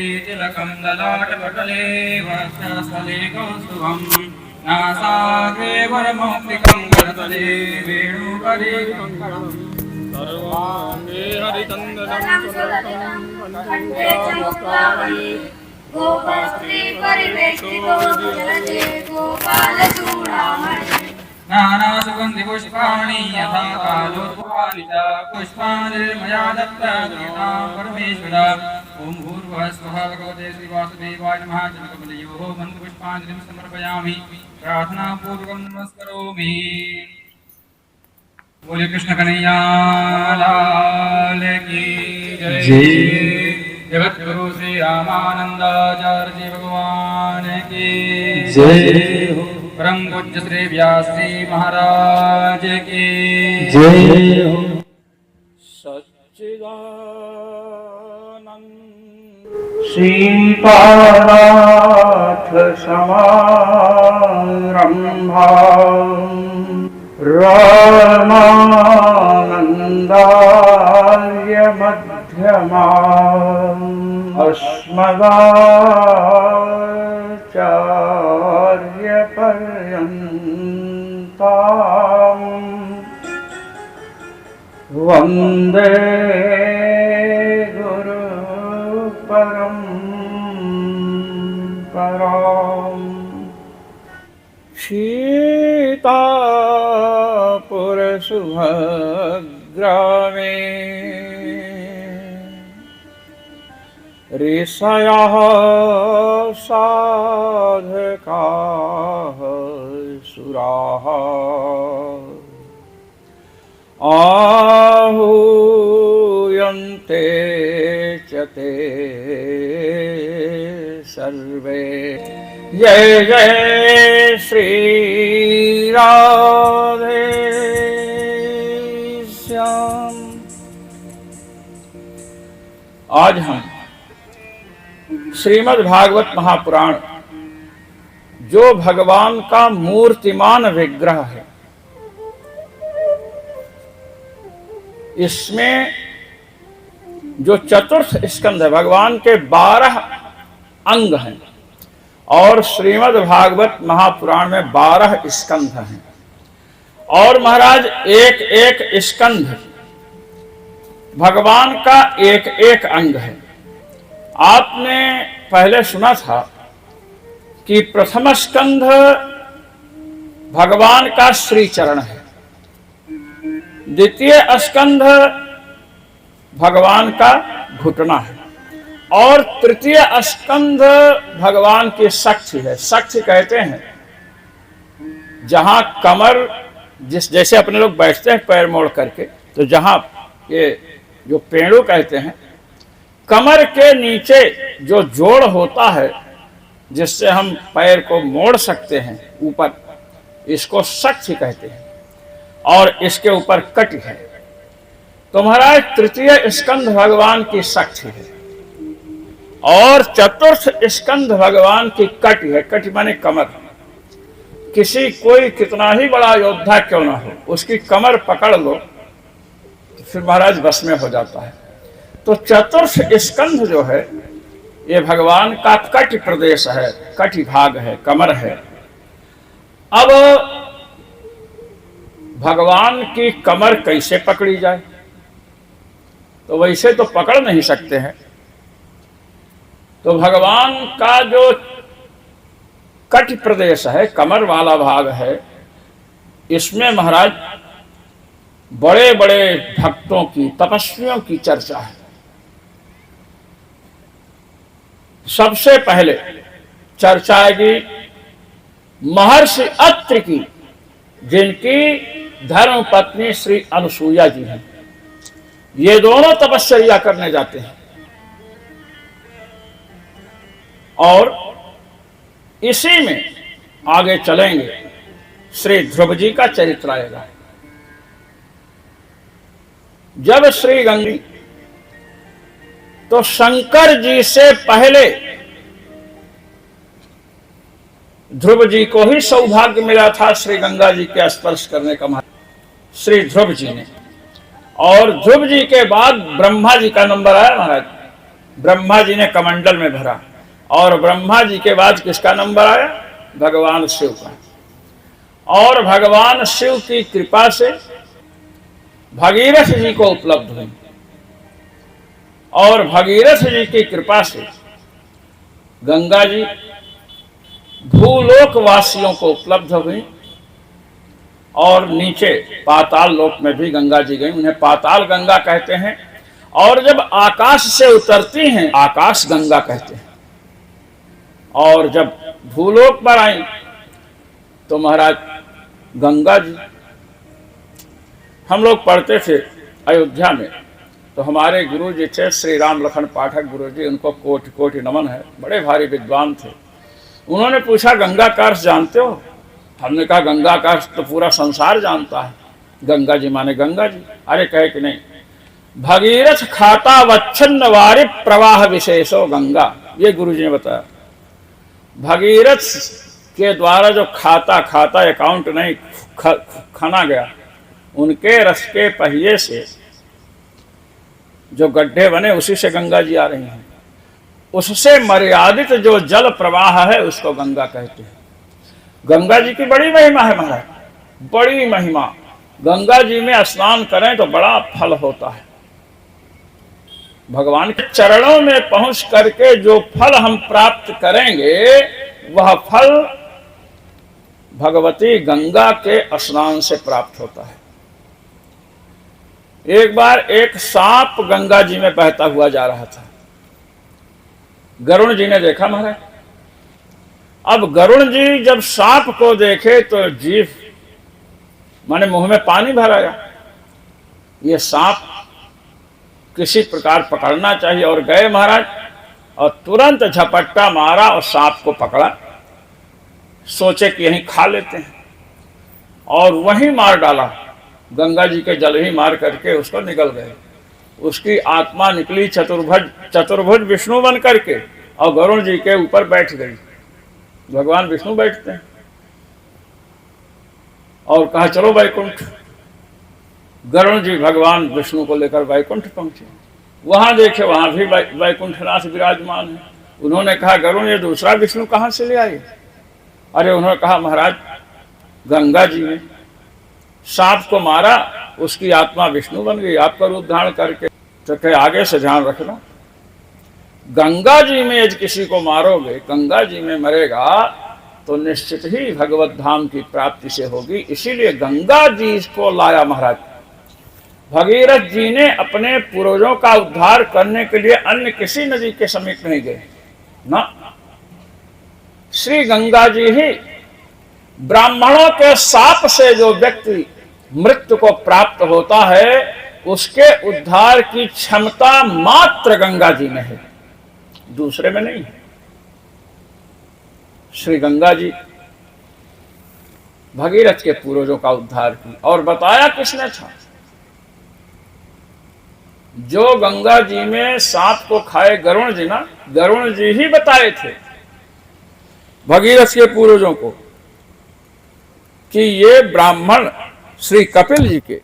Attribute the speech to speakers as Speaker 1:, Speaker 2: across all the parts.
Speaker 1: तिलकं ललाटपटले वक्षस्थले कौस्तुभम् नासाग्रे वरमौक्तिकं करतले वेणुकरे कङ्कणम् सर्वाङ्गे हरिचन्दनं सुरतं कण्ठे च मुक्तावली गोपास्त्री परिवेष्टितो जलते गोपालचूडामणि नानासुगन्धि पुष्पाणि यथा कालोत्पन्नि च पुष्पाञ्जलिर्मया दत्ता परमेश्वर ओम भूर्भुवः स्वः भगवते श्रीवासुदेवाय नमः जनकपदयोः मन्त्रपुष्पाञ्जलिं समर्पयामि प्रार्थनापूर्वकं नमस्करोमि। बोले कृष्ण कन्हैया लाल की जय। जगद्गुरु श्री रामानंदाचार्य जी भगवान की जय। परम पूज्य श्री व्यास जी महाराज की जय। सच्चिदानंद
Speaker 2: श्रीपादाथ समारंभा रामानन्दार्य मध्यमा अस्मदाचार्य पर्यन्ताम् वन्दे गुरु परम्पराम्। सीतापुरसुभद्रामे ऋषयः साधकाः सुराः आहूयन्ते च ते सर्वे। जय जय श्री राधे श्याम। आज हम श्रीमद् भागवत महापुराण जो भगवान का मूर्तिमान विग्रह है, इसमें जो चतुर्थ स्कंध है, भगवान के 12 अंग हैं और श्रीमद् भागवत महापुराण में 12 स्कंध हैं और महाराज एक एक स्कंध भगवान का एक एक अंग है। आपने पहले सुना था कि प्रथम स्कंध भगवान का श्री चरण है, द्वितीय स्कंध भगवान का घुटना है और तृतीय स्कंध भगवान की शक्ति है। शक्ति कहते हैं जहां कमर जैसे अपने लोग बैठते हैं पैर मोड़ करके, तो जहां ये जो पेड़ों कहते हैं, कमर के नीचे जो जोड़ होता है जिससे हम पैर को मोड़ सकते हैं ऊपर, इसको शक्ति कहते हैं और इसके ऊपर कटि है। तो महाराज तृतीय स्कंध भगवान की शक्ति है और चतुर्थ स्कंध भगवान की कटि है। कटि माने कमर। किसी कोई कितना ही बड़ा योद्धा क्यों ना हो, उसकी कमर पकड़ लो तो फिर महाराज बस में हो जाता है। तो चतुर्थ स्कंध जो है ये भगवान का कटि प्रदेश है, कटि भाग है, कमर है। अब भगवान की कमर कैसे पकड़ी जाए, तो वैसे तो पकड़ नहीं सकते हैं। तो भगवान का जो कटि प्रदेश है, कमर वाला भाग है, इसमें महाराज बड़े बड़े भक्तों की, तपस्वियों की चर्चा है। सबसे पहले चर्चा आएगी महर्षि अत्रि की, जिनकी धर्म पत्नी श्री अनुसूया जी हैं। ये दोनों तपस्या करने जाते हैं और इसी में आगे चलेंगे श्री ध्रुव जी का चरित्र आएगा। जब श्री गंगा तो शंकर जी से पहले ध्रुव जी को ही सौभाग्य मिला था श्री गंगा जी के स्पर्श करने का, श्री ध्रुव जी ने। और ध्रुव जी के बाद ब्रह्मा जी का नंबर आया महाराज। ब्रह्मा जी ने कमंडल में भरा, और ब्रह्मा जी के बाद किसका नंबर आया? भगवान शिव का। और भगवान शिव की कृपा से भगीरथ जी को उपलब्ध हुई, और भगीरथ जी की कृपा से गंगा जी भूलोक वासियों को उपलब्ध हुई, और नीचे पाताल लोक में भी गंगा जी गई, उन्हें पाताल गंगा कहते हैं। और जब आकाश से उतरती हैं आकाश गंगा कहते हैं। और जब भूलोक पर आई तो महाराज गंगा जी, हम लोग पढ़ते थे अयोध्या में, तो हमारे गुरु जी थे श्री राम लखन पाठक गुरु जी, उनको कोटि कोटि नमन है, बड़े भारी विद्वान थे। उन्होंने पूछा गंगा का अर्थ जानते हो? हमने कहा गंगा का अर्थ तो पूरा संसार जानता है। गंगा जी माने गंगा जी। अरे कहे कि नहीं, भगीरथ खाता वच्छन्न वारि प्रवाह विशेषो गंगा, ये गुरु जी ने बताया। भगीरथ के द्वारा जो खाता अकाउंट नहीं खना गया, उनके रस के पहिए से जो गड्ढे बने उसी से गंगा जी आ रही हैं। उससे मर्यादित जो जल प्रवाह है उसको गंगा कहते हैं। गंगा जी की बड़ी महिमा है महाराज, बड़ी महिमा। गंगा जी में स्नान करें तो बड़ा फल होता है। भगवान के चरणों में पहुंच करके जो फल हम प्राप्त करेंगे वह फल भगवती गंगा के स्नान से प्राप्त होता है। एक बार एक सांप गंगा जी में बहता हुआ जा रहा था। गरुण जी ने देखा महाराज। अब गरुण जी जब सांप को देखे तो जीभ माने मुंह में पानी भर आया। ये सांप किसी प्रकार पकड़ना चाहिए, और गए महाराज और तुरंत झपट्टा मारा और सांप को पकड़ा। सोचे कि यहीं खा लेते हैं, और वहीं मार डाला। गंगा जी के जल ही मार करके उसको निकल गए। उसकी आत्मा निकली चतुर्भुज विष्णु बन करके, और गरुण जी के ऊपर बैठ गई। भगवान विष्णु बैठते हैं, और कहा चलो वैकुंठ। गरुण जी भगवान विष्णु को लेकर वैकुंठ पहुंचे। वहां देखे वहां भी वैकुंठनाथ विराजमान है। उन्होंने कहा गरुण ये दूसरा विष्णु कहां से ले आए? अरे उन्होंने कहा महाराज गंगा जी ने सांप को मारा, उसकी आत्मा विष्णु बन गई, आपका रूप धारण करके। तो कहे आगे से ध्यान रखना, गंगा जी में यदि किसी को मारोगे, गंगा जी में मरेगा तो निश्चित ही भगवत धाम की प्राप्ति से होगी। इसीलिए गंगा जी को लाया महाराज। भगीरथ जी ने अपने पूर्वजों का उद्धार करने के लिए अन्य किसी नदी के समीप नहीं गए ना, श्री गंगा जी ही। ब्राह्मणों के शाप से जो व्यक्ति मृत्यु को प्राप्त होता है उसके उद्धार की क्षमता मात्र गंगा जी में है, दूसरे में नहीं है। श्री गंगा जी भगीरथ के पूर्वजों का उद्धार की। और बताया किसने था? जो गंगा जी में सांप को खाए गरुण जी ना, गरुण जी ही बताए थे भगीरथ के पूर्वजों को कि ये ब्राह्मण श्री कपिल जी के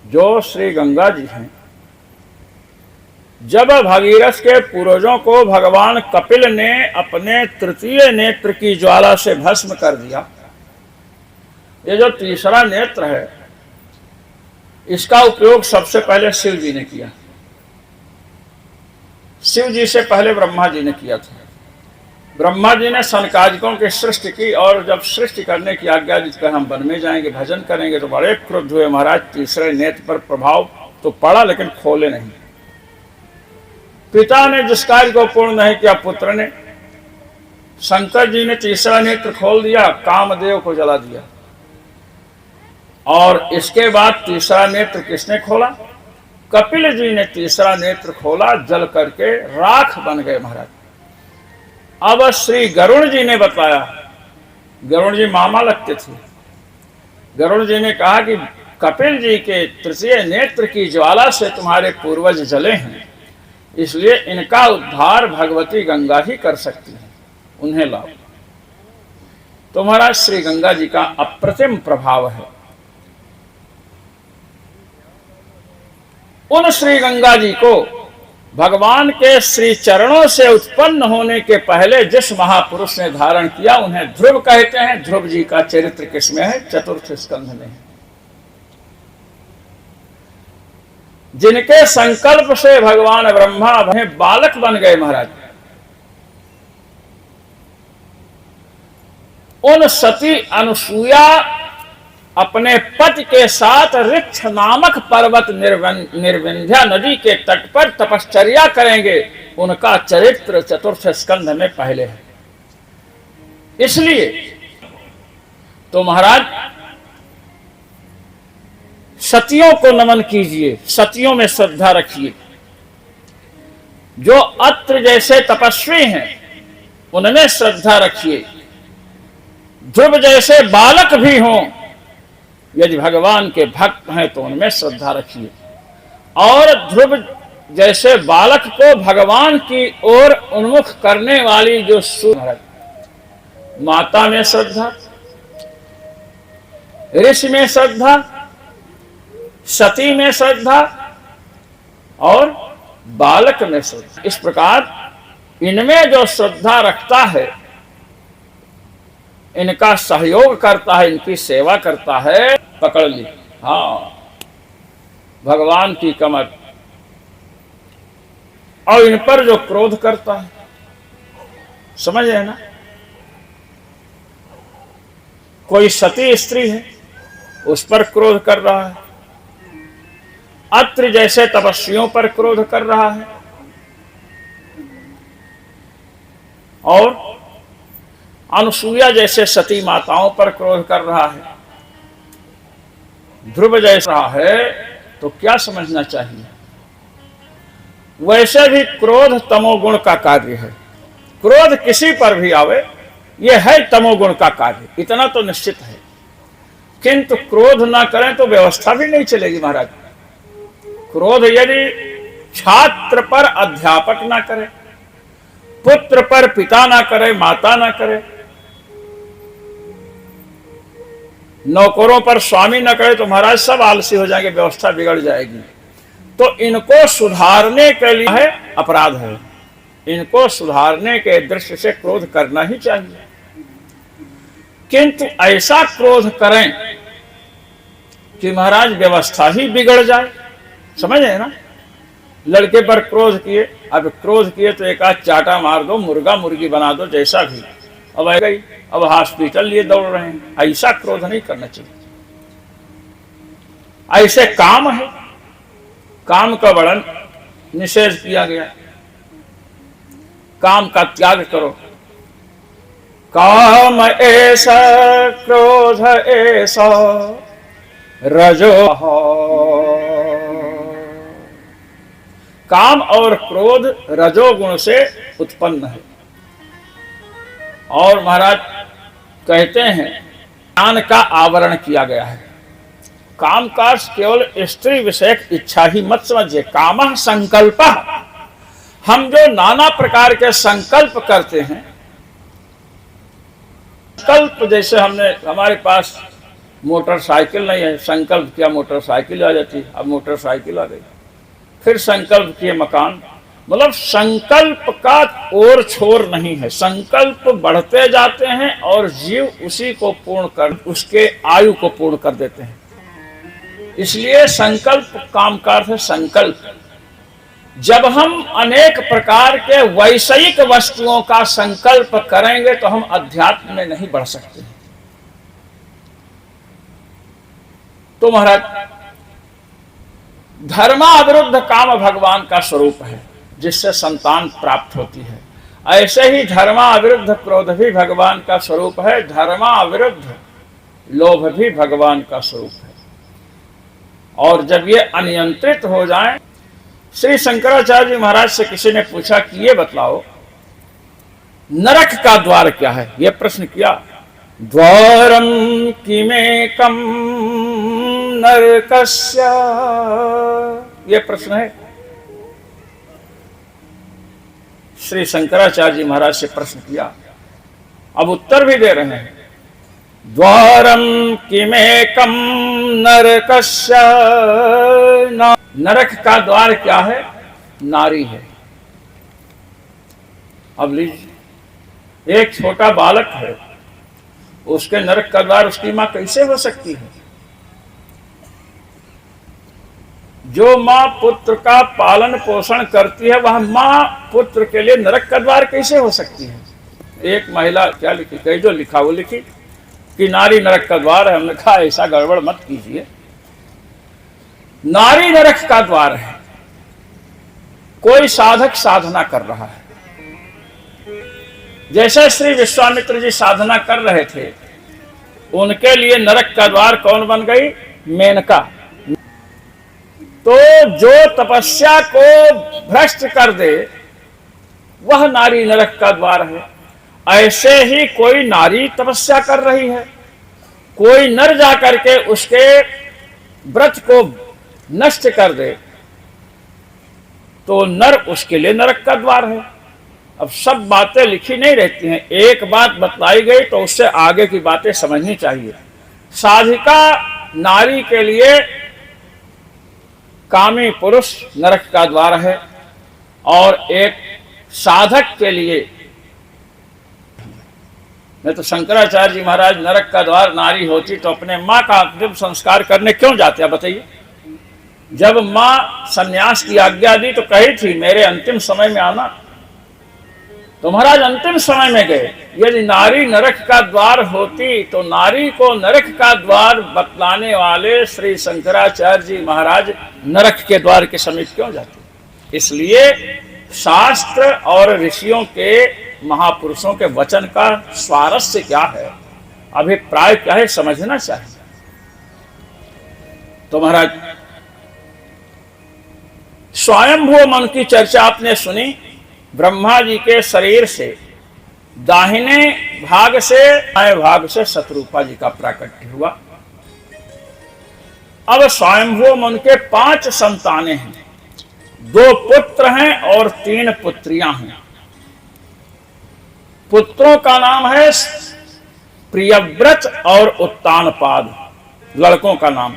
Speaker 2: जो श्री गंगा जी हैं। जब भगीरथ के पूर्वजों को भगवान कपिल ने अपने तृतीय नेत्र की ज्वाला से भस्म कर दिया, ये जो तीसरा नेत्र है इसका उपयोग सबसे पहले शिव जी ने किया। शिव जी से पहले ब्रह्मा जी ने किया था। ब्रह्मा जी ने सनकादिकों की सृष्टि की, और जब सृष्टि करने की आज्ञा दी तो हम वन में जाएंगे, भजन करेंगे, तो बड़े क्रुद्ध हुए महाराज। तीसरे नेत्र पर प्रभाव तो पड़ा लेकिन खोले नहीं। पिता ने जिस कार्य को पूर्ण नहीं किया, पुत्र ने, शंकर जी ने तीसरा नेत्र खोल दिया, कामदेव को जला दिया। और इसके बाद तीसरा नेत्र किसने खोला? कपिल जी ने तीसरा नेत्र खोला, जल करके राख बन गए महाराज। अब श्री गरुण जी ने बताया, गरुण जी मामा लगते थे। गरुण जी ने कहा कि कपिल जी के तृतीय नेत्र की ज्वाला से तुम्हारे पूर्वज जले हैं, इसलिए इनका उद्धार भगवती गंगा ही कर सकती है, उन्हें लाओ। तो महाराज श्री गंगा जी का अप्रतिम प्रभाव है। उन श्री गंगा जी को भगवान के श्री चरणों से उत्पन्न होने के पहले जिस महापुरुष ने धारण किया उन्हें ध्रुव कहते हैं। ध्रुव जी का चरित्र किसमें है? चतुर्थ स्कंध में है। जिनके संकल्प से भगवान ब्रह्मा बालक बन गए महाराज, उन सती अनुसूया अपने पति के साथ ऋक्ष नामक पर्वत निर्विंध्या नदी के तट पर तपश्चर्या करेंगे। उनका चरित्र चतुर्थ स्कंध में पहले है। इसलिए तो महाराज सतियों को नमन कीजिए, सतियों में श्रद्धा रखिए। जो अत्र जैसे तपस्वी हैं उनमें श्रद्धा रखिए। ध्रुव जैसे बालक भी हों, यदि भगवान के भक्त हैं तो उनमें श्रद्धा रखिए। और ध्रुव जैसे बालक को भगवान की ओर उन्मुख करने वाली जो माता में श्रद्धा, ऋषि में श्रद्धा, सती में श्रद्धा और बालक में श्रद्धा, इस प्रकार इनमें जो श्रद्धा रखता है, इनका सहयोग करता है, इनकी सेवा करता है, पकड़ ली हाँ भगवान की कमर। और इन पर जो क्रोध करता है, समझ रहे ना, कोई सती स्त्री है उस पर क्रोध कर रहा है, अत्रि जैसे तपस्वियों पर क्रोध कर रहा है, और अनुसूया जैसे सती माताओं पर क्रोध कर रहा है, ध्रुव जैसा है, तो क्या समझना चाहिए? वैसे भी क्रोध तमोगुण का कार्य है। क्रोध किसी पर भी आवे, यह है तमोगुण का कार्य, इतना तो निश्चित है। किंतु क्रोध ना करें तो व्यवस्था भी नहीं चलेगी महाराज। क्रोध यदि छात्र पर अध्यापक ना करे, पुत्र पर पिता ना करे, माता ना करे, नौकरों पर स्वामी न करे, तो महाराज सब आलसी हो जाएंगे, व्यवस्था बिगड़ जाएगी। तो इनको सुधारने के लिए है अपराध है, इनको सुधारने के दृष्टि से क्रोध करना ही चाहिए। किंतु ऐसा क्रोध करें कि महाराज व्यवस्था ही बिगड़ जाए, समझ रहे ना। लड़के पर क्रोध किए, अब क्रोध किए तो एक आध चाटा मार दो, मुर्गा मुर्गी बना दो, जैसा भी, अब आ गई, अब हॉस्पिटल लिए दौड़ रहे हैं। ऐसा क्रोध नहीं करना चाहिए। ऐसे काम है, काम का वर्णन निषेध किया गया। काम का त्याग करो। काम ऐसा क्रोध ऐसा रजो, काम और क्रोध रजोगुण से उत्पन्न है। और महाराज कहते हैं ज्ञान का आवरण किया गया है। काम का केवल स्त्री विषयक इच्छा ही मत समझिए। कामः संकल्पः, हम जो नाना प्रकार के संकल्प करते हैं, संकल्प जैसे हमारे पास मोटरसाइकिल नहीं है, संकल्प किया मोटरसाइकिल आ जाती, अब मोटरसाइकिल आ गई। फिर संकल्प किए मकान, मतलब संकल्प का ओर छोर नहीं है। संकल्प बढ़ते जाते हैं और जीव उसी को पूर्ण कर, उसके आयु को पूर्ण कर देते हैं। इसलिए संकल्प काम का अर्थ है संकल्प। जब हम अनेक प्रकार के वैषयिक वस्तुओं का संकल्प करेंगे तो हम अध्यात्म में नहीं बढ़ सकते। तो महाराज धर्माविरुद्ध काम भगवान का स्वरूप है, जिससे संतान प्राप्त होती है। ऐसे ही धर्माविरुद्ध क्रोध भी भगवान का स्वरूप है, धर्माविरुद्ध लोभ भी भगवान का स्वरूप है। और जब ये अनियंत्रित हो जाएं, श्री शंकराचार्य जी महाराज से किसी ने पूछा कि ये बतलाओ नरक का द्वार क्या है, ये प्रश्न किया। द्वारम किमेकम नरकस्य, ये प्रश्न है। श्री शंकराचार्य जी महाराज से प्रश्न किया, अब उत्तर भी दे रहे हैं। द्वारम किमेकम नरकस्य, नरक का द्वार क्या है? नारी है। अब लीजिए, एक छोटा बालक है, उसके नरक का द्वार उसकी मां कैसे हो सकती है? जो मां पुत्र का पालन पोषण करती है, वह मां पुत्र के लिए नरक का द्वार कैसे हो सकती है? एक महिला क्या लिखी, कहीं जो लिखा वो लिखी कि नारी नरक का द्वार है। हमने कहा ऐसा गड़बड़ मत कीजिए, नारी नरक का द्वार है। कोई साधक साधना कर रहा है, जैसे श्री विश्वामित्र जी साधना कर रहे थे, उनके लिए नरक का द्वार कौन बन गई? मेनका। तो जो तपस्या को भ्रष्ट कर दे वह नारी नरक का द्वार है। ऐसे ही कोई नारी तपस्या कर रही है, कोई नर जाकर के उसके व्रत को नष्ट कर दे तो नर उसके लिए नरक का द्वार है। अब सब बातें लिखी नहीं रहती हैं, एक बात बतलाई गई तो उससे आगे की बातें समझनी चाहिए। साधिका नारी के लिए कामी पुरुष नरक का द्वार है, और एक साधक के लिए, नहीं तो शंकराचार्य जी महाराज नरक का द्वार नारी होती तो अपने मां का अंतिम संस्कार करने क्यों जाते? बताइए। जब मां सन्यास की आज्ञा दी तो कही थी मेरे अंतिम समय में आना, तो महाराज अंतिम समय में गए। यदि नारी नरक का द्वार होती तो नारी को नरक का द्वार बतलाने वाले श्री शंकराचार्य जी महाराज नरक के द्वार के समीप क्यों जाते? इसलिए शास्त्र और ऋषियों के, महापुरुषों के वचन का स्वारस्य क्या है, अभिप्राय क्या है, समझना चाहिए। तो महाराज स्वयंभू मन की चर्चा आपने सुनी। ब्रह्मा जी के शरीर से दाहिने भाग से बाएं भाग से शतरूपा जी का प्राकट्य हुआ। अब स्वयंभू मन के 5 संतानें हैं, 2 पुत्र हैं और 3 पुत्रियां हैं। पुत्रों का नाम है प्रियव्रत और उत्तानपाद, लड़कों का नाम।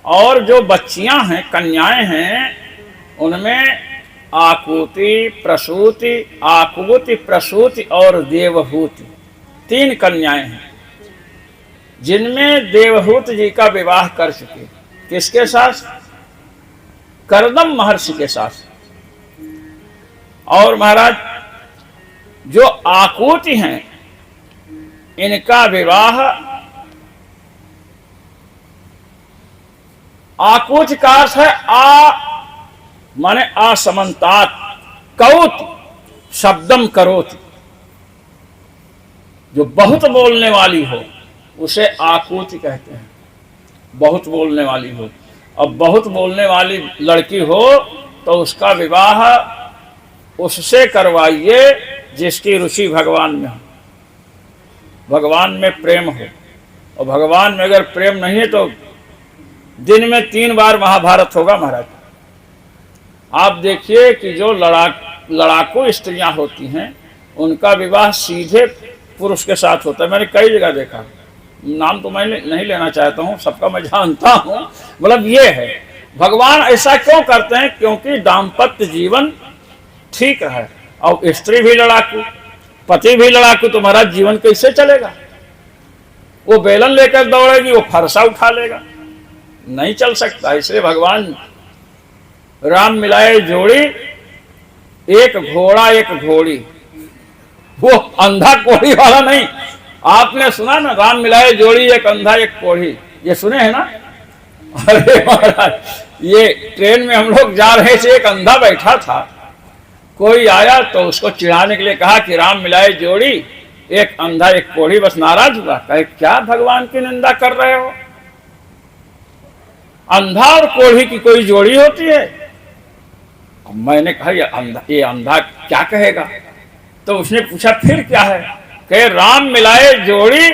Speaker 2: और जो बच्चियां हैं, कन्याएं हैं, उनमें आकुति, प्रसूति और देवहूति, 3 कन्याएं हैं, जिनमें देवहूत जी का विवाह कर चुके। किसके साथ? कर्दम महर्षि के साथ। और महाराज जो आकुति हैं, इनका विवाह, आकुति का अर्थ है माने असमन्तात, कौत शब्दम करोति, जो बहुत बोलने वाली हो उसे आकुति कहते हैं, बहुत बोलने वाली हो। अब बहुत बोलने वाली लड़की हो तो उसका विवाह उससे करवाइए जिसकी रुचि भगवान में हो, भगवान में प्रेम हो। और भगवान में अगर प्रेम नहीं है तो दिन में 3 बार महाभारत होगा महाराज। आप देखिए कि जो लड़ाकू स्त्रियां होती हैं उनका विवाह सीधे पुरुष के साथ होता है। मैंने कई जगह देखा, नाम तो मैं नहीं लेना चाहता हूं, सबका मैं जानता हूं। मतलब ये है, भगवान ऐसा क्यों करते हैं? क्योंकि दाम्पत्य जीवन ठीक रहे। और स्त्री भी लड़ाकू, पति भी लड़ाकू, तो महाराज जीवन कैसे चलेगा? वो बेलन लेकर दौड़ेगी, वो फरसा उठा लेगा, नहीं चल सकता। इसलिए भगवान राम मिलाए जोड़ी, एक घोड़ा एक घोड़ी, वो अंधा कोढ़ी वाला नहीं। आपने सुना ना, राम मिलाए जोड़ी एक अंधा एक कोढ़ी, ये सुने हैं ना? अरे महाराज, ये ट्रेन में हम लोग जा रहे थे, एक अंधा बैठा था, कोई आया तो उसको चिढ़ाने के लिए कहा कि राम मिलाए जोड़ी एक अंधा एक कोढ़ी, बस नाराज हुआ, कहे क्या भगवान की निंदा कर रहे हो? अंधा और कोढ़ी की कोई जोड़ी होती है? मैंने कहा ये अंधा क्या कहेगा? तो उसने पूछा फिर क्या है? कहे राम मिलाए जोड़ी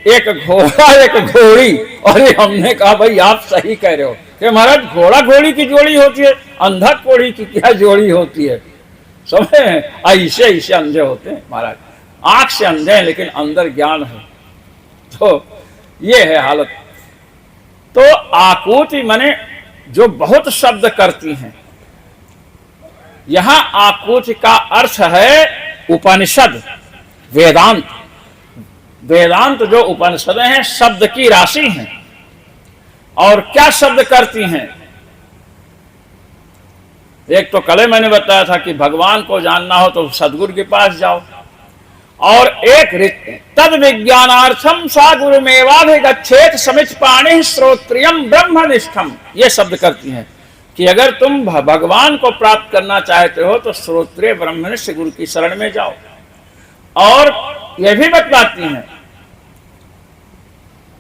Speaker 2: एक घोड़ा एक घोड़ी। और हमने कहा भाई आप सही कह रहे हो कि महाराज घोड़ा घोड़ी की जोड़ी होती है, अंधा कोढ़ी की क्या जोड़ी होती है? समझे? ऐसे ऐसे अंधे होते हैं महाराज, आंख से अंधे हैं लेकिन अंदर ज्ञान है। तो ये है हालत। तो आकुति माने जो बहुत शब्द करती हैं, यहां आकुति का अर्थ है उपनिषद, वेदांत। वेदांत जो उपनिषदें हैं शब्द की राशि हैं। और क्या शब्द करती हैं? एक तो कल मैंने बताया था कि भगवान को जानना हो तो सदगुरु के पास जाओ, और एक तद विज्ञानार्थम सा गुरुमेवाभिगच्छेत समित पाणि श्रोत्रियम ब्रह्मनिष्ठम। ये शब्द करती हैं कि अगर तुम भगवान को प्राप्त करना चाहते हो तो श्रोत्रिय ब्रह्मनिष्ठ गुरु की शरण में जाओ। और यह भी बतलाती हैं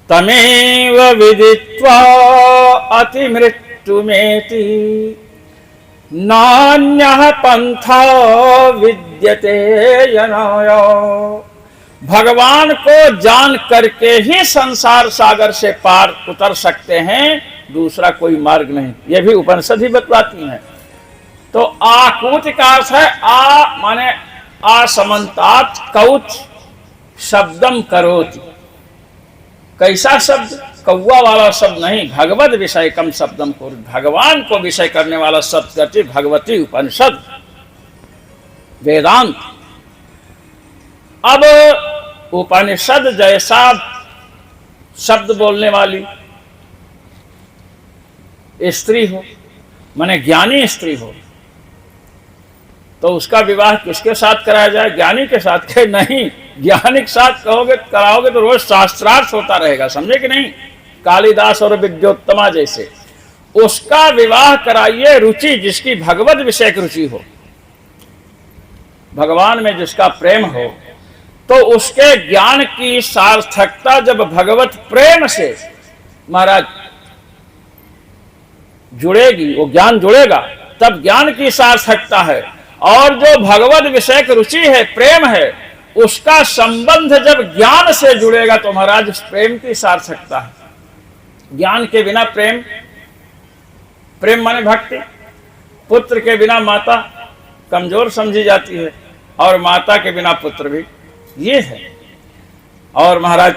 Speaker 2: तमेव विदित्वा अति मृत्युमेति नान्यः पंथा विद्यते यनाय। भगवान को जान करके ही संसार सागर से पार उतर सकते हैं, दूसरा कोई मार्ग नहीं। यह भी उपनिषद ही बतलाती हैं। तो आकुति का अर्थ है आ माने असमन्तात कौच शब्दम करोति। कैसा शब्द? कौवा वाला शब्द नहीं, भगवत विषय कम शब्दम को, भगवान को विषय करने वाला शब्द करती भगवती उपनिषद वेदांत। अब उपनिषद जैसा शब्द बोलने वाली स्त्री हो, माने ज्ञानी स्त्री हो, तो उसका विवाह किसके साथ कराया जाए? ज्ञानी के साथ। के नहीं, ज्ञानी के साथ कहोगे कराओगे तो रोज शास्त्रार्थ होता रहेगा, समझे कि नहीं? कालिदास और विद्योत्तमा जैसे उसका विवाह कराइए रुचि जिसकी भगवत विषय की रुचि हो, भगवान में जिसका प्रेम हो, तो उसके ज्ञान की सार्थकता जब भगवत प्रेम से महाराज जुड़ेगी, वो ज्ञान जुड़ेगा, तब ज्ञान की सार्थकता है। और जो भगवत विषय की रुचि है, प्रेम है, उसका संबंध जब ज्ञान से जुड़ेगा तो महाराज उस प्रेम की सार्थकता है। ज्ञान के बिना प्रेम, प्रेम माने भक्ति। पुत्र के बिना माता कमजोर समझी जाती है, और माता के बिना पुत्र भी, ये है। और महाराज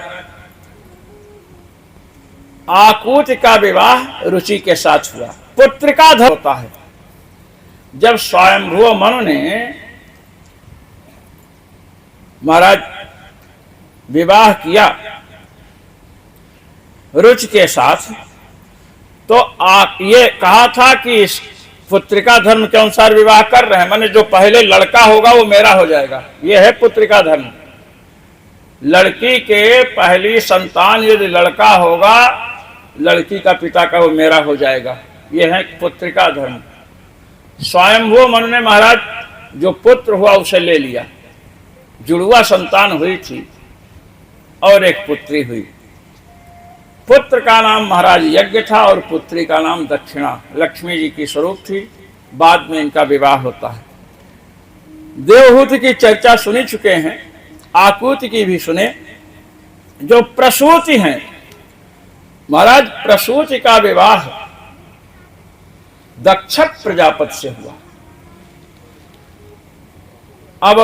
Speaker 2: आकुति का विवाह रुचि के साथ हुआ। पुत्र का धर्म होता है। जब स्वयंभू मनु ने महाराज विवाह किया रुच के साथ, तो ये कहा था कि इस पुत्रिका धर्म के अनुसार विवाह कर रहे हैं, माने जो पहले लड़का होगा वो मेरा हो जाएगा। ये है पुत्रिका धर्म। लड़की के पहली संतान यदि लड़का होगा, लड़की का पिता का वो मेरा हो जाएगा। ये है पुत्रिका धर्म। स्वयंभू मनु ने महाराज जो पुत्र हुआ उसे ले लिया। जुड़वा संतान हुई थी और एक पुत्री हुई। पुत्र का नाम महाराज यज्ञ था और पुत्री का नाम दक्षिणा, लक्ष्मी जी की स्वरूप थी। बाद में इनका विवाह होता है। देवहूति की चर्चा सुनी चुके हैं, आकुति की भी सुने। जो प्रसूति हैं महाराज, प्रसूति का विवाह दक्ष प्रजापति से हुआ। अब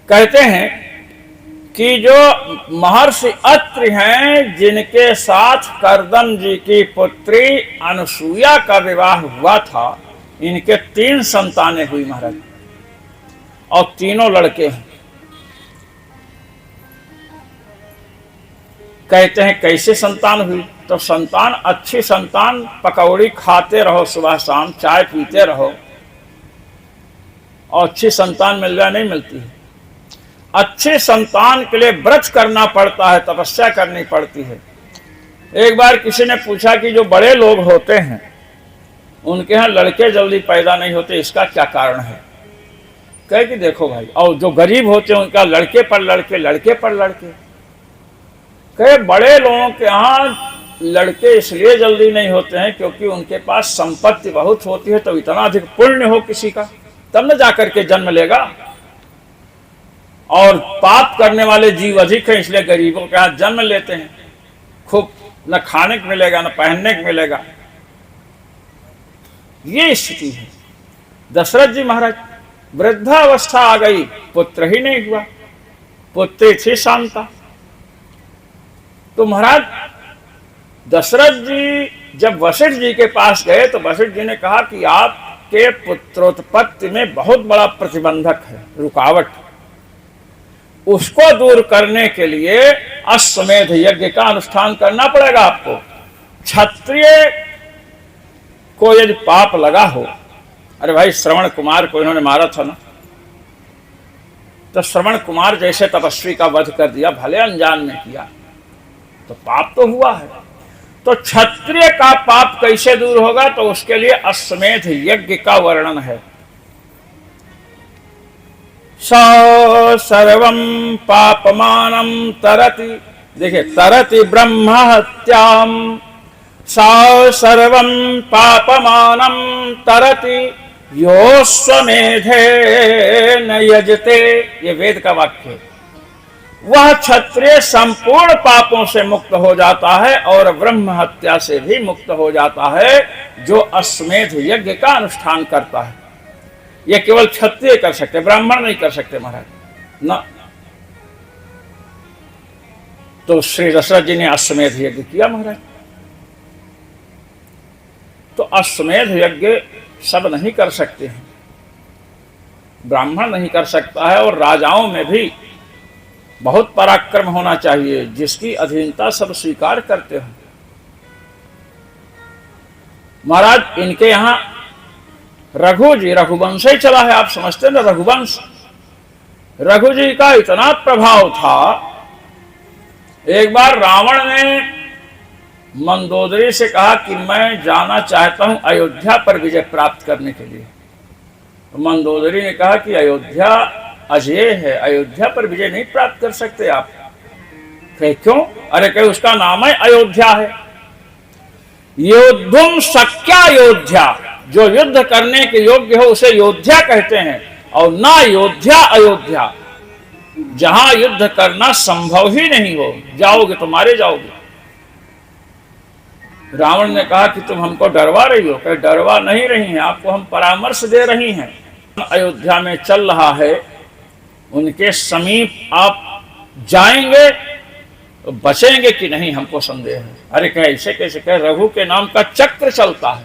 Speaker 2: कहते हैं कि जो महर्षि अत्रि हैं, जिनके साथ कर्दम जी की पुत्री अनुसूया का विवाह हुआ था, इनके 3 संतानें हुई महाराज, और तीनों लड़के हैं। कहते हैं कैसे संतान हुई? तो संतान, अच्छी संतान, पकौड़ी खाते रहो सुबह शाम, चाय पीते रहो, और अच्छी संतान मिल जाए नहीं मिलती है। अच्छे संतान के लिए व्रत करना पड़ता है, तपस्या करनी पड़ती है। एक बार किसी ने पूछा कि जो बड़े लोग होते हैं उनके यहाँ लड़के जल्दी पैदा नहीं होते, इसका क्या कारण है? कहे कि देखो भाई, और जो गरीब होते हैं उनका लड़के पर लड़के, लड़के पर लड़के। कहे बड़े लोगों के यहाँ लड़के इसलिए जल्दी नहीं होते हैं क्योंकि उनके पास संपत्ति बहुत होती है, तो इतना अधिक पुण्य हो किसी का, तब न जाकर के जन्म लेगा। और पाप करने वाले जीव अधिक हैं, इसलिए गरीबों के यहाँ जन्म लेते हैं। खूब न खाने को मिलेगा न पहनने को मिलेगा, ये स्थिति है। दशरथ जी महाराज वृद्धावस्था आ गई, पुत्र ही नहीं हुआ, पुत्री थी शांता। तो महाराज दशरथ जी जब वशिष्ठ जी के पास गए तो वशिष्ठ जी ने कहा कि आपके पुत्रोत्पत्ति में बहुत बड़ा प्रतिबंधक है, रुकावट, उसको दूर करने के लिए अश्वमेध यज्ञ का अनुष्ठान करना पड़ेगा आपको। क्षत्रिय को यदि पाप लगा हो, अरे भाई श्रवण कुमार को इन्होंने मारा था ना, तो श्रवण कुमार जैसे तपस्वी का वध कर दिया, भले अनजान में किया, तो पाप तो हुआ है। तो क्षत्रिय का पाप कैसे दूर होगा, तो उसके लिए अश्वमेध यज्ञ का वर्णन है। सर्वं पापमानं तरति, देखिए तरति ब्रह्म हत्याम, सर्वं पापमानं तरति योऽश्वमेधे न यजते, ये वेद का वाक्य है। वह क्षत्रिय संपूर्ण पापों से मुक्त हो जाता है और ब्रह्म हत्या से भी मुक्त हो जाता है जो अश्वमेध यज्ञ का अनुष्ठान करता है। यह केवल क्षत्रिय कर सकते, ब्राह्मण नहीं कर सकते महाराज ना। तो श्री दशरथ जी ने अश्वमेध यज्ञ किया महाराज। तो अश्वमेध यज्ञ सब नहीं कर सकते हैं, ब्राह्मण नहीं कर सकता है, और राजाओं में भी बहुत पराक्रम होना चाहिए जिसकी अधीनता सब स्वीकार करते हो। महाराज इनके यहां रघु जी, रघुवंश ही चला है, आप समझते हैं ना रघुवंश। रघु जी का इतना प्रभाव था, एक बार रावण ने मंदोदरी से कहा कि मैं जाना चाहता हूं अयोध्या पर विजय प्राप्त करने के लिए। तो मंदोदरी ने कहा कि अयोध्या अजय है, अयोध्या पर विजय नहीं प्राप्त कर सकते आप। कहे क्यों? अरे कहे उसका नाम है अयोध्या है। योद्धुम शक्या योध्या, जो युद्ध करने के योग्य हो उसे योध्या कहते हैं, और ना योध्या अयोध्या, जहां युद्ध करना संभव ही नहीं हो, जाओगे तो मारे जाओगे। रावण ने कहा कि तुम हमको डरवा रही हो। कहे डरवा नहीं रही हैं, आपको हम परामर्श दे रही हैं। अयोध्या में चल रहा है, उनके समीप आप जाएंगे तो बचेंगे कि नहीं, हमको संदेह है। अरे कहे ऐसे कैसे? कहे रघु के नाम का चक्र चलता है।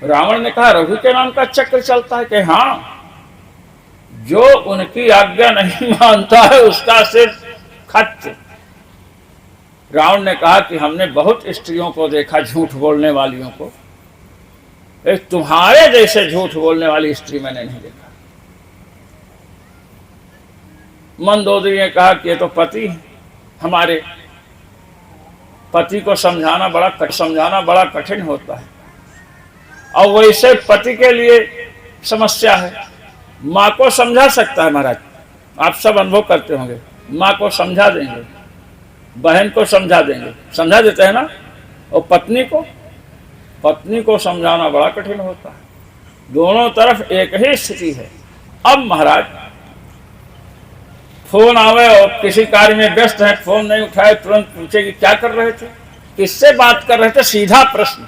Speaker 2: रावण ने कहा रघु के नाम का चक्र चलता है? कहे हाँ, जो उनकी आज्ञा नहीं मानता है उसका सिर्फ खच्च। रावण ने कहा कि हमने बहुत स्त्रियों को देखा झूठ बोलने वालियों को, एक तुम्हारे जैसे झूठ बोलने वाली स्त्री मैंने नहीं देखा। मंदोदरी ने कहा कि ये तो पति है हमारे, पति को समझाना बड़ा कठिन होता है, और वैसे पति के लिए समस्या है। माँ को समझा सकता है महाराज, आप सब अनुभव करते होंगे, माँ को समझा देंगे, बहन को समझा देंगे, समझा देते हैं ना, और पत्नी को समझाना बड़ा कठिन होता है। दोनों तरफ एक ही स्थिति है। अब महाराज फोन आवे और किसी कार्य में व्यस्त है, फोन नहीं उठाए, तुरंत पूछे कि क्या कर रहे थे, किससे बात कर रहे थे, सीधा प्रश्न।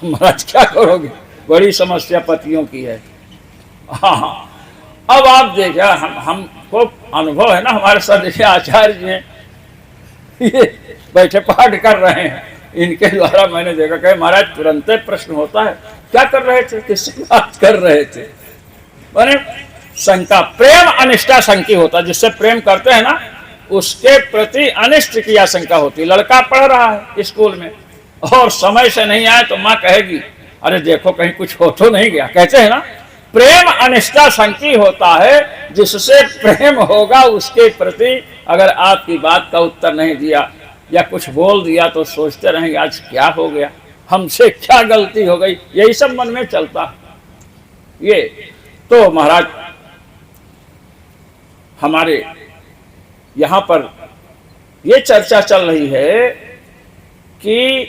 Speaker 2: महाराज क्या करोगे, बड़ी समस्या पतियों की है। हाँ, अब आप देखिए, हमको अनुभव है ना, हमारे साथ देखिए आचार्य जी हैं, ये बैठे पाठ कर रहे हैं, इनके द्वारा मैंने देखा कि महाराज तुरंत प्रश्न होता है, क्या कर रहे थे, किससे बात कर रहे थे। मैंने शंका, प्रेम अनिष्टा शंकी होता, जिससे प्रेम करते हैं ना उसके प्रति अनिष्ट की आशंका होती। लड़का पढ़ रहा है स्कूल में और समय से नहीं आए तो माँ कहेगी अरे देखो कहीं कुछ हो तो नहीं गया। कहते हैं ना, प्रेम अनिष्टा शंकी होता है, जिससे प्रेम होगा उसके प्रति अगर आपकी बात का उत्तर नहीं दिया या कुछ बोल दिया तो सोचते रहेंगे आज क्या हो गया, हमसे क्या गलती हो गई, यही सब मन में चलता है। ये तो महाराज हमारे यहाँ पर ये चर्चा चल रही है कि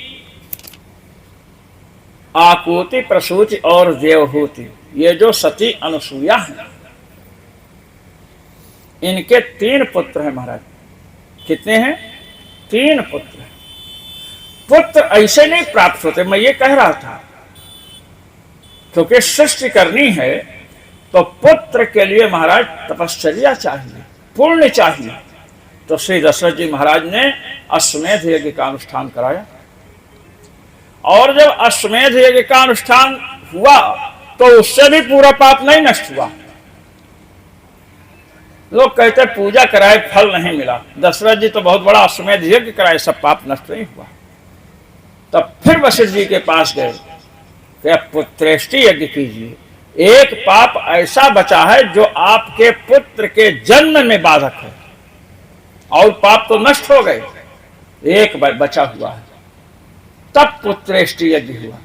Speaker 2: आकुति, प्रसूति और देवहूति, ये जो सती अनुसूया है, इनके 3 पुत्र हैं महाराज। कितने हैं? 3 पुत्र। पुत्र ऐसे नहीं प्राप्त होते, मैं ये कह रहा था, क्योंकि सृष्टि करनी है तो पुत्र के लिए महाराज तपश्चर्या चाहिए, पुण्य चाहिए। तो श्री दशरथ जी महाराज ने अश्वमेध यज्ञ का अनुष्ठान कराया, और जब अश्वमेध यज्ञ का अनुष्ठान हुआ तो उससे भी पूरा पाप नहीं नष्ट हुआ। लोग कहते पूजा कराए फल नहीं मिला, दशरथ जी तो बहुत बड़ा अश्वमेध यज्ञ कराए, सब पाप नष्ट नहीं हुआ। तब फिर वशिष्ठ जी के पास गए कि अब पुत्रेष्टि यज्ञ कीजिए, एक पाप ऐसा बचा है जो आपके पुत्र के जन्म में बाधक है, और पाप तो नष्ट हो गए, एक बचा हुआ है। तब पुत्रेष्टि यज्ञ हुआ।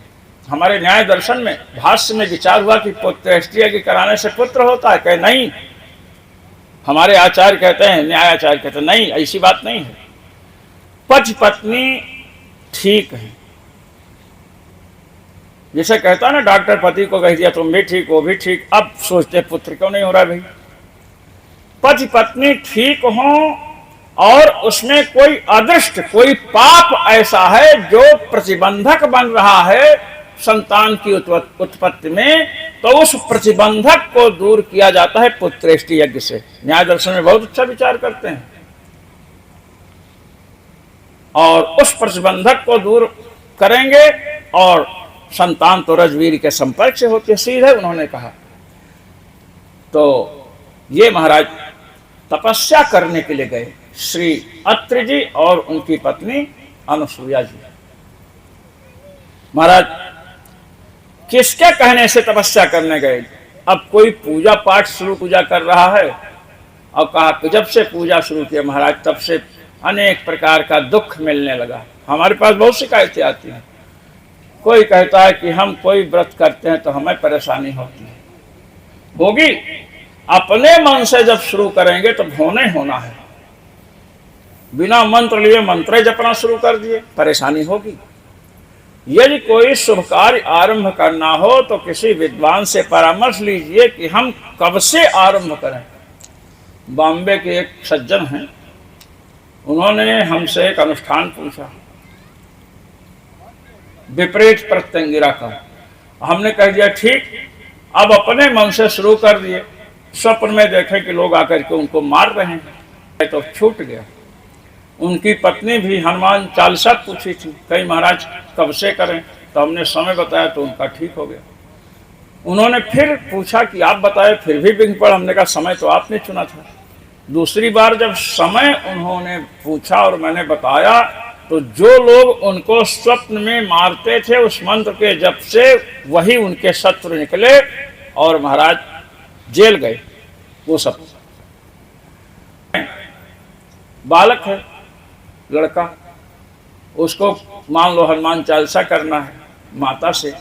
Speaker 2: हमारे न्याय दर्शन में भाष्य में विचार हुआ कि पुत्रेष्टि यज्ञ कराने से पुत्र होता है, कहे नहीं। हमारे आचार्य कहते हैं, न्याय आचार्य कहते हैं नहीं, ऐसी बात नहीं है। पति पत्नी ठीक है, जैसे कहता ना डॉक्टर पति को कह दिया तुम भी ठीक वो भी ठीक, अब सोचते पुत्र क्यों नहीं हो रहा भाई। पति पत्नी ठीक हो और उसमें कोई अदृष्ट कोई पाप ऐसा है जो प्रतिबंधक बन रहा है संतान की उत्पत्ति में, तो उस प्रतिबंधक को दूर किया जाता है पुत्रेष्टि यज्ञ से। न्याय दर्शन में बहुत अच्छा विचार करते हैं, और उस प्रतिबंधक को दूर करेंगे और संतान तो रजवीर के संपर्क से होती है, सीधे उन्होंने कहा। तो ये महाराज तपस्या करने के लिए गए, श्री अत्रि जी और उनकी पत्नी अनुसुईया जी। महाराज किसके कहने से तपस्या करने गए? अब कोई पूजा पाठ शुरू पूजा कर रहा है, और कहा कि जब से पूजा शुरू किया महाराज तब से अनेक प्रकार का दुख मिलने लगा। हमारे पास बहुत शिकायतें आती हैं। कोई कहता है कि हम कोई व्रत करते हैं तो हमें परेशानी होती है, होगी। अपने मन से जब शुरू करेंगे तो होने होना है। बिना मंत्र लिए मंत्र जपना शुरू कर दिए, परेशानी होगी। यदि कोई शुभ कार्य आरंभ करना हो तो किसी विद्वान से परामर्श लीजिए कि हम कब से आरंभ करें। बॉम्बे के एक सज्जन हैं, उन्होंने हमसे एक अनुष्ठान पूछा विपरीत प्रत्यंगिरा का। हमने कह दिया ठीक, अब अपने मन से शुरू कर दिए। स्वप्न में देखे कि लोग आकर के उनको मार रहे हैं, तो छूट गया। उनकी पत्नी भी हनुमान चालीसा पूछी थी, कहीं महाराज कब से करें, तो हमने समय बताया तो उनका ठीक हो गया। उन्होंने फिर पूछा कि आप बताए, फिर भी बिंग पड़ा। हमने कहा समय तो आपने चुना था। दूसरी बार जब समय उन्होंने पूछा और मैंने बताया, तो जो लोग उनको स्वप्न में मारते थे उस मंत्र के जप से वही उनके शत्रु निकले और महाराज जेल गए। वो सब बालक है, लड़का, उसको मान लो हनुमान चालीसा करना है, माता से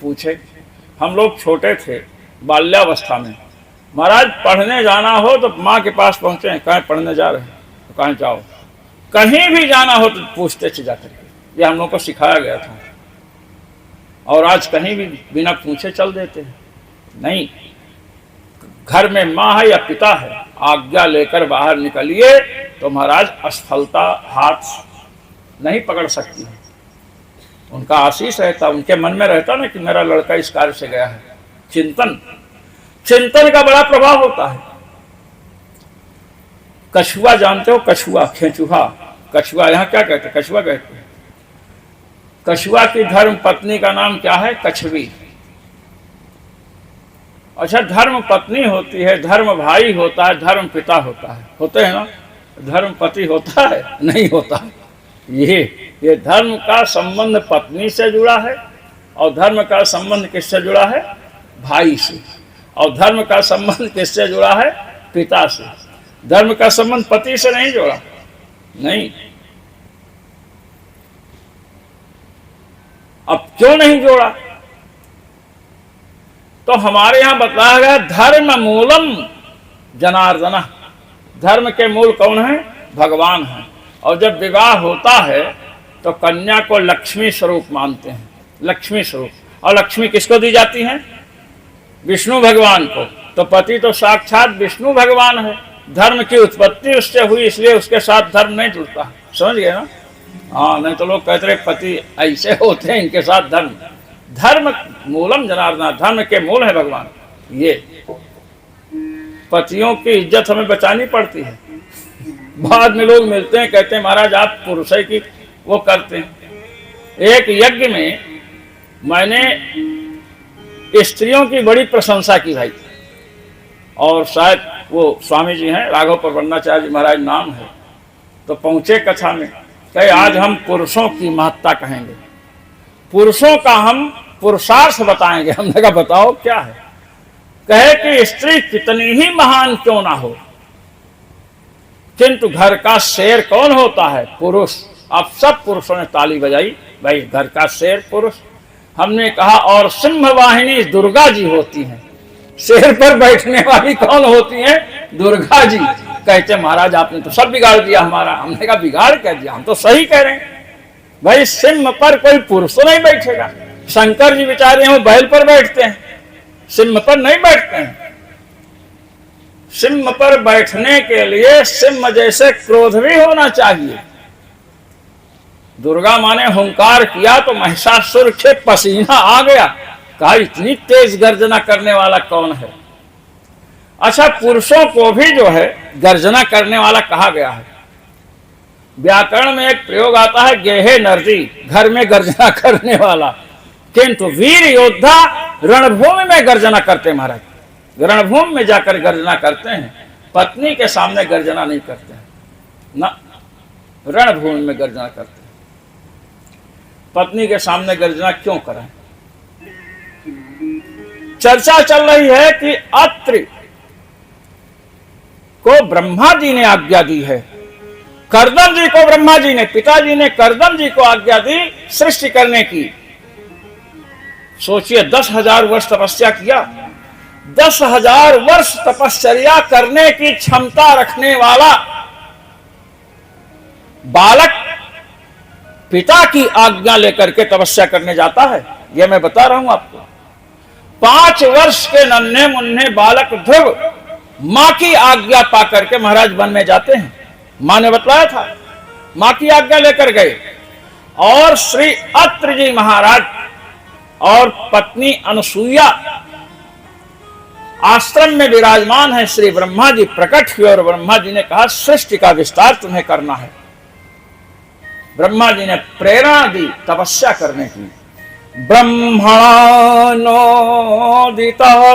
Speaker 2: पूछे। हम लोग छोटे थे, बाल्यावस्था में, महाराज पढ़ने जाना हो तो माँ के पास पहुँचे, कहीं पढ़ने जा रहे हैं तो कहीं जाओ, कहीं भी जाना हो तो पूछते थे जाकर के। ये हम लोग को सिखाया गया था। और आज कहीं भी बिना पूछे चल देते हैं। नहीं, घर में माँ है या पिता है, आज्ञा लेकर बाहर निकलिए तो महाराज असफलता हाथ नहीं पकड़ सकती है। उनका आशीष रहता, उनके मन में रहता ना कि मेरा लड़का इस कार्य से गया है। चिंतन का बड़ा प्रभाव होता है। कछुआ जानते हो? कछुआ, खेचुहा, कछुआ यहाँ क्या कहते हैं? कछुआ कहते हैं। कछुआ की धर्म पत्नी का नाम क्या है? कछवी। अच्छा, धर्म पत्नी होती है, धर्म भाई होता है, धर्म पिता होता है, होते हैं ना? धर्म पति होता है? नहीं होता। ये धर्म का संबंध पत्नी से जुड़ा है, और धर्म का संबंध किससे जुड़ा है? भाई से। और धर्म का संबंध किससे जुड़ा है? पिता से। धर्म का संबंध पति से नहीं जोड़ा, नहीं। अब क्यों नहीं जोड़ा? तो हमारे यहां बताया गया धर्म मूलम जनार्दन। धर्म के मूल कौन है? भगवान है। और जब विवाह होता है तो कन्या को लक्ष्मी स्वरूप मानते हैं, लक्ष्मी स्वरूप। और लक्ष्मी किसको दी जाती है? विष्णु भगवान को। तो पति तो साक्षात विष्णु भगवान है। धर्म की उत्पत्ति उससे हुई, इसलिए उसके साथ धर्म नहीं जुड़ता। समझ गए ना? हाँ, नहीं तो लोग कहते रहे पति ऐसे होते हैं, इनके साथ धर्म। धर्म मूलम जनार्दन, धर्म के मूल है भगवान। ये पतियों की इज्जत हमें बचानी पड़ती है। बाद में लोग मिलते हैं, कहते हैं महाराज आप पुरुष की वो करते हैं। एक यज्ञ में मैंने स्त्रियों की बड़ी प्रशंसा की भाई, और शायद वो स्वामी जी हैं, राघव प्रबंधाचार्य जी महाराज नाम है। तो पहुंचे कथा में, कहे आज हम पुरुषों की महत्ता कहेंगे, पुरुषों का हम पुरुषार्थ बताएंगे। हमने कहा बताओ क्या है? कहे कि स्त्री कितनी ही महान क्यों ना हो, किंतु घर का शेर कौन होता है? पुरुष। अब सब पुरुषों ने ताली बजाई, भाई घर का शेर पुरुष। हमने कहा और सिंह वाहिनी दुर्गा जी होती हैं, शेर पर बैठने वाली कौन होती है? दुर्गा जी। कहते महाराज आपने तो सब बिगाड़ दिया हमारा। हमने कहा बिगाड़ क्या दिया, हम तो सही कह रहे हैं। भाई सिंह पर कोई पुरुष तो नहीं बैठेगा। शंकर जी बेचारे वो बैल पर बैठते हैं, सिंह पर नहीं बैठते हैं। सिंह पर बैठने के लिए सिंह जैसे क्रोध भी होना चाहिए। दुर्गा माँ ने हुंकार किया तो महिषासुर के पसीना आ गया। कहा इतनी तेज गर्जना करने वाला कौन है? अच्छा, पुरुषों को भी जो है गर्जना करने वाला कहा गया है। व्याकरण में एक प्रयोग आता है गेहे नर्दी, घर में गर्जना करने वाला। किंतु वीर योद्धा रणभूमि में गर्जना करते हैं महाराज, रणभूमि में जाकर गर्जना करते हैं, पत्नी के सामने गर्जना नहीं करते हैं ना, रणभूमि में गर्जना करते हैं। पत्नी के सामने गर्जना क्यों करें? चर्चा चल रही है कि अत्रि को ब्रह्मा जी ने आज्ञा दी है, कर्दम जी को ब्रह्मा जी ने, पिताजी ने कर्दम जी को आज्ञा दी सृष्टि करने की। सोचिए 10,000 वर्ष तपस्या किया, 10,000 वर्ष तपश्चर्या करने की क्षमता रखने वाला बालक पिता की आज्ञा लेकर के तपस्या करने जाता है। यह मैं बता रहा हूं आपको। 5 वर्ष के नन्हे मुन्ने बालक ध्रुव मां की आज्ञा पाकर के महाराज वन में जाते हैं। मां ने बतलाया था, मां की आज्ञा लेकर गए, और श्री अत्रि जी महाराज और पत्नी अनुसुईया आश्रम में विराजमान है। श्री ब्रह्मा जी प्रकट हुए और ब्रह्मा जी ने कहा सृष्टि का विस्तार तुम्हें करना है। ब्रह्मा जी ने प्रेरणा दी तपस्या करने की। ब्रह्मणोदितः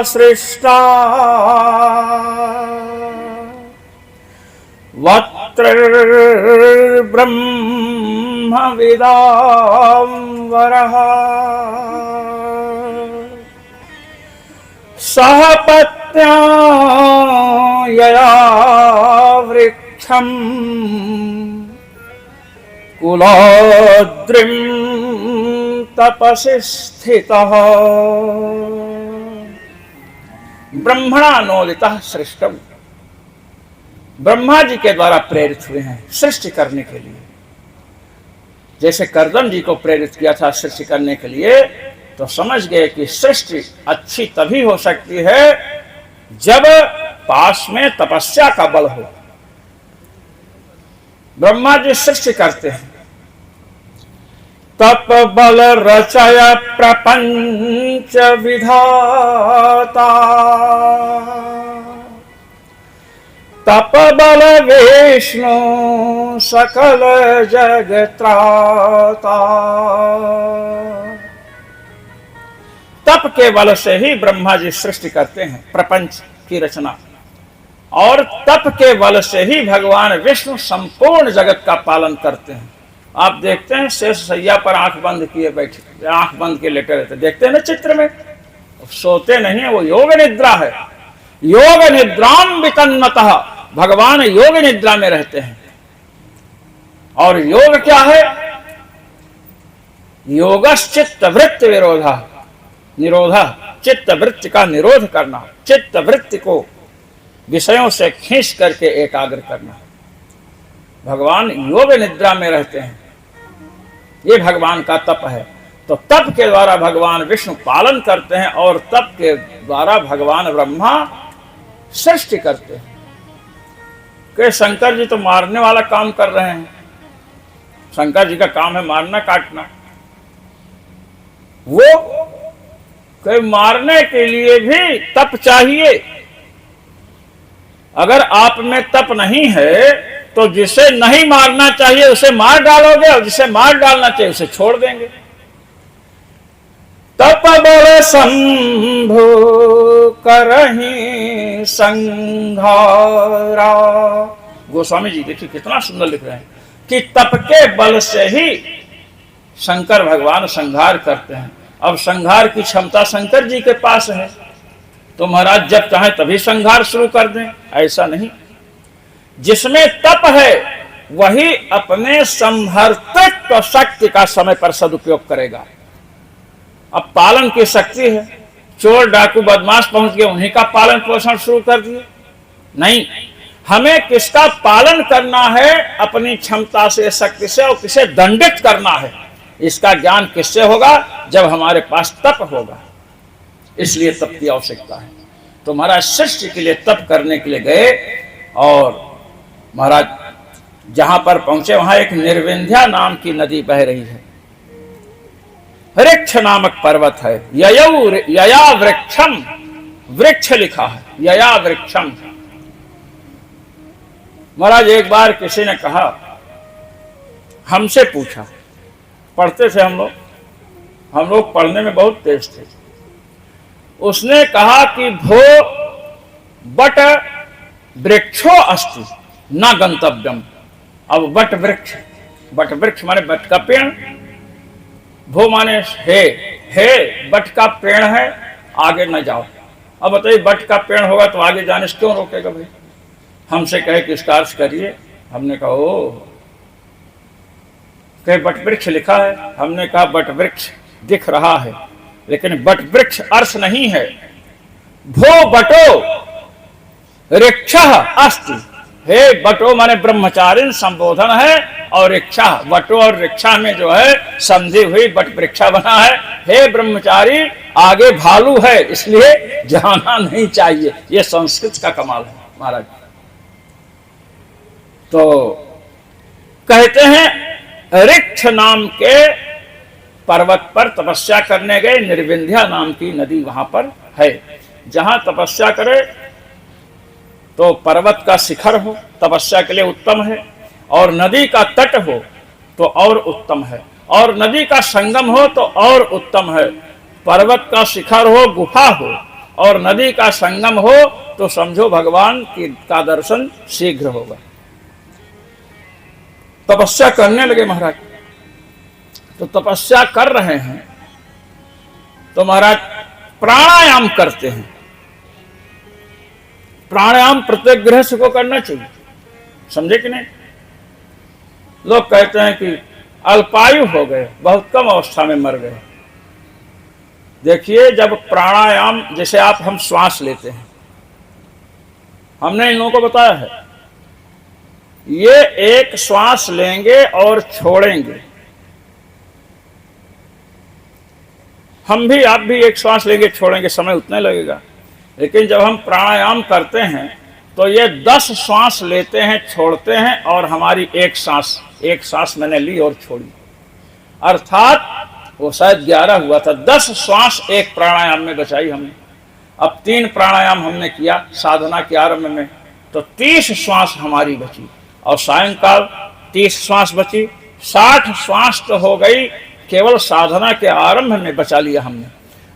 Speaker 2: सृष्टा वक्त्रर्ब्रह्मविदां सह पत्न्या यया वृक्षम् कुलोद्रिं तपसि स्थितः ब्रह्मणानोदितः सृष्टम्। ब्रह्मा जी के द्वारा प्रेरित हुए हैं सृष्टि करने के लिए। जैसे कर्दम जी को प्रेरित किया था सृष्टि करने के लिए, तो समझ गए कि सृष्टि अच्छी तभी हो सकती है जब पास में तपस्या का बल हो। ब्रह्मा जी सृष्टि करते हैं, तप बल रचय प्रपंच विधाता, तप बल विष्णु सकल जग त्राता। तप के बल से ही ब्रह्मा जी सृष्टि करते हैं, प्रपंच की रचना, और तप के बल से ही भगवान विष्णु संपूर्ण जगत का पालन करते हैं। आप देखते हैं शेष सैया पर आंख बंद किए बैठे, आंख बंद के लेटे रहते, देखते हैं ना चित्र में, सोते नहीं है, वो योग निद्रा है। योग निद्राम वितन्मतः, भगवान योग निद्रा में रहते हैं। और योग क्या है? योगश्चित्त वृत्ति विरोधा, निरोधा, चित्त वृत्ति का निरोध करना, चित्त वृत्ति को विषयों से खींच करके एकाग्र करना। भगवान योग निद्रा में रहते हैं, ये भगवान का तप है। तो तप के द्वारा भगवान विष्णु पालन करते हैं और तप के द्वारा भगवान ब्रह्मा सृष्टि करते हैं। कि शंकर जी तो मारने वाला काम कर रहे हैं, शंकर जी का काम है मारना काटना। वो कि मारने के लिए भी तप चाहिए। अगर आप में तप नहीं है तो जिसे नहीं मारना चाहिए उसे मार डालोगे, और जिसे मार डालना चाहिए उसे छोड़ देंगे। तप बल शंभु करहि संहारा। गोस्वामी जी देखिए कितना सुंदर लिख रहे हैं कि तप के बल से ही शंकर भगवान संहार करते हैं। अब संहार की क्षमता शंकर जी के पास है, तो महाराज जब चाहे तभी संहार शुरू कर दें, ऐसा नहीं। जिसमें तप है वही अपने संहर्तक शक्ति का समय पर सदुपयोग करेगा। अब पालन की शक्ति है, चोर डाकू बदमाश पहुंच गए, उन्हीं का पालन पोषण शुरू कर दिए, नहीं। हमें किसका पालन करना है? अपनी क्षमता से, शक्ति से, और किसे दंडित करना है इसका ज्ञान किससे होगा? जब हमारे पास तप होगा। इसलिए तप की आवश्यकता है। तो महाराज शिष्य के लिए तप करने के लिए गए, और महाराज जहां पर पहुंचे वहां एक निर्विंध्या नाम की नदी बह रही है। वृक्ष नामक पर्वत है, यया वृक्षम, वृक्ष लिखा है, यया वृक्षम। महाराज एक बार किसी ने कहा, हमसे पूछा, पढ़ते थे हम लोग पढ़ने में बहुत तेज थे। उसने कहा कि भो बट वृक्षो अस्ति न गंतव्यम। अब बट वृक्ष माने बट का पेड़, भो माने हे बट का पेड़ है, आगे न जाओ। अब बताइए बट का पेड़ होगा तो आगे जाने से क्यों रोकेगा भाई? हमसे कहे कि इसका अर्थ करिए। हमने कहा ओ कहे बट वृक्ष लिखा है। हमने कहा बट वृक्ष दिख रहा है लेकिन बट वृक्ष अर्थ नहीं है। भो बटो वृक्षः अस्ति, हे बटो माने ब्रह्मचारिण संबोधन है, और रिक्षा बटो और रिक्षा में जो है संधि हुई बट वृक्षा बना है। हे ब्रह्मचारी आगे भालू है इसलिए जाना नहीं चाहिए। ये संस्कृत का कमाल है महाराज। तो कहते हैं ऋक्ष नाम के पर्वत पर तपस्या करने गए, निर्विंध्या नाम की नदी वहां पर है। जहां तपस्या करे तो पर्वत का शिखर हो, तपस्या के लिए उत्तम है, और नदी का तट हो तो और उत्तम है, और नदी का संगम हो तो और उत्तम है। पर्वत का शिखर हो, गुफा हो, और नदी का संगम हो तो समझो भगवान का दर्शन शीघ्र होगा। तपस्या करने लगे महाराज। तो तपस्या कर रहे हैं तो महाराज प्राणायाम करते हैं। प्राणायाम प्रत्येक गृहस्थ को करना चाहिए, समझे कि नहीं? लोग कहते हैं कि अल्पायु हो गए, बहुत कम अवस्था में मर गए। देखिए जब प्राणायाम, जैसे हम श्वास लेते हैं, हमने इन लोगों को बताया है, ये एक श्वास लेंगे और छोड़ेंगे। हम भी, आप भी एक श्वास लेंगे छोड़ेंगे, समय उतना लगेगा। लेकिन जब हम प्राणायाम करते हैं तो ये 10 श्वास लेते हैं, छोड़ते हैं, और हमारी एक सांस मैंने ली और छोड़ी, अर्थात वो शायद 11 हुआ था। 10 श्वास एक प्राणायाम में बचाई हमने। अब 3 प्राणायाम हमने किया साधना के आरंभ में, तो 30 श्वास हमारी बची, और सायंकाल 30 श्वास बची। 60 श्वास तो हो गई, केवल साधना के आरंभ में बचा लिया हमने।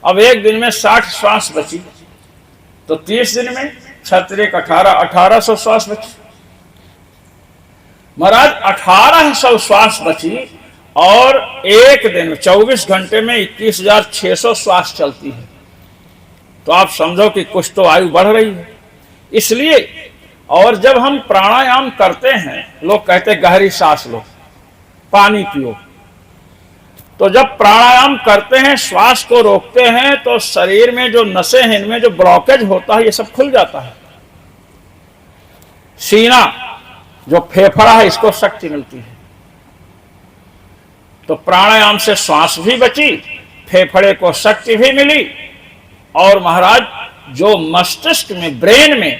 Speaker 2: अब एक दिन में 60 श्वास बची, तो 30 दिन में 1800 श्वास बची। महाराज 1800 श्वास बची, और एक दिन में 24 घंटे में 21,600 श्वास चलती है। तो आप समझो कि कुछ तो आयु बढ़ रही है। इसलिए, और जब हम प्राणायाम करते हैं, लोग कहते हैं गहरी सांस लो, पानी पियो। तो जब प्राणायाम करते हैं, श्वास को रोकते हैं, तो शरीर में जो नसें हैं, इनमें जो ब्लॉकेज होता है, ये सब खुल जाता है। सीना जो फेफड़ा है, इसको शक्ति मिलती है। तो प्राणायाम से श्वास भी बची, फेफड़े को शक्ति भी मिली, और महाराज जो मस्तिष्क में, ब्रेन में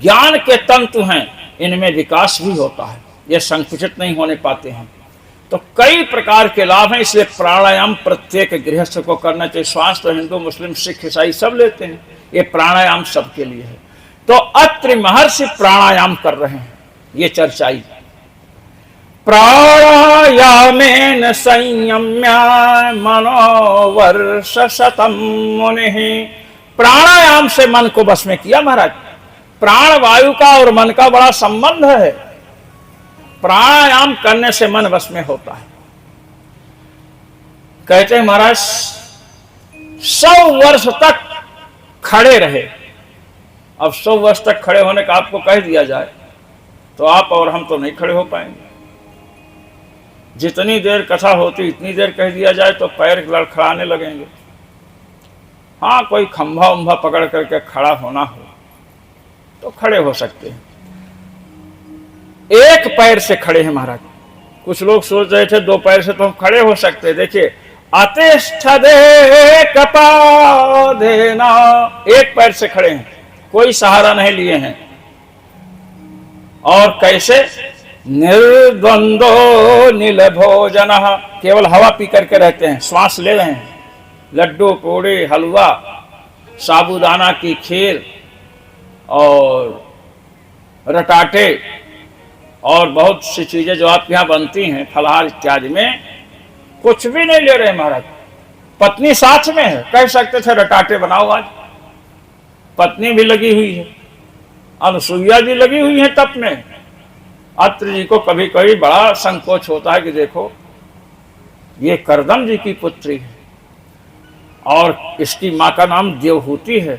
Speaker 2: ज्ञान के तंतु हैं, इनमें विकास भी होता है, ये संकुचित नहीं होने पाते हैं। तो कई प्रकार के लाभ हैं, इसलिए प्राणायाम प्रत्येक गृहस्थ को करना चाहिए। श्वास तो हिंदू मुस्लिम सिख ईसाई सब लेते हैं, ये प्राणायाम सबके लिए है। तो अत्रि महर्षि प्राणायाम कर रहे हैं, ये चर्चाई। प्राणायामेन संयम्य मनोवर्ष शतम मुनिः, प्राणायाम से मन को बस में किया महाराज। प्राण वायु का और मन का बड़ा संबंध है, प्राणायाम करने से मन वश में होता है। कहते हैं महाराज 100 वर्ष तक खड़े रहे। अब 100 वर्ष तक खड़े होने का आपको कह दिया जाए तो आप और हम तो नहीं खड़े हो पाएंगे। जितनी देर कथा होती इतनी देर कह दिया जाए तो पैर लड़खड़ाने लगेंगे। हाँ, कोई खंभा उम्भा पकड़ करके खड़ा होना हो तो खड़े हो सकते हैं। एक पैर से खड़े हैं महाराज। कुछ लोग सोच रहे थे 2 पैर से तो हम खड़े हो सकते हैं। देखिए, अतिष्ठदे कपादेना, एक पैर से खड़े हैं, कोई सहारा नहीं लिए हैं। और कैसे? निर्द्वंदो नील भोजन, केवल हवा पी करके रहते हैं, श्वास ले रहे हैं। लड्डू पूड़ी हलवा साबूदाना की खीर और रटाटे और बहुत सी चीजें जो आपके यहाँ बनती हैं फलहार इत्यादि में, कुछ भी नहीं ले रहे महाराज। पत्नी साथ में है, कह सकते थे रटाटे बनाओ आज। पत्नी भी लगी हुई है, अनुसुईया जी लगी हुई है तप में। अत्रि जी को कभी कभी बड़ा संकोच होता है कि देखो ये करदम जी की पुत्री है और इसकी माँ का नाम देवहूति है।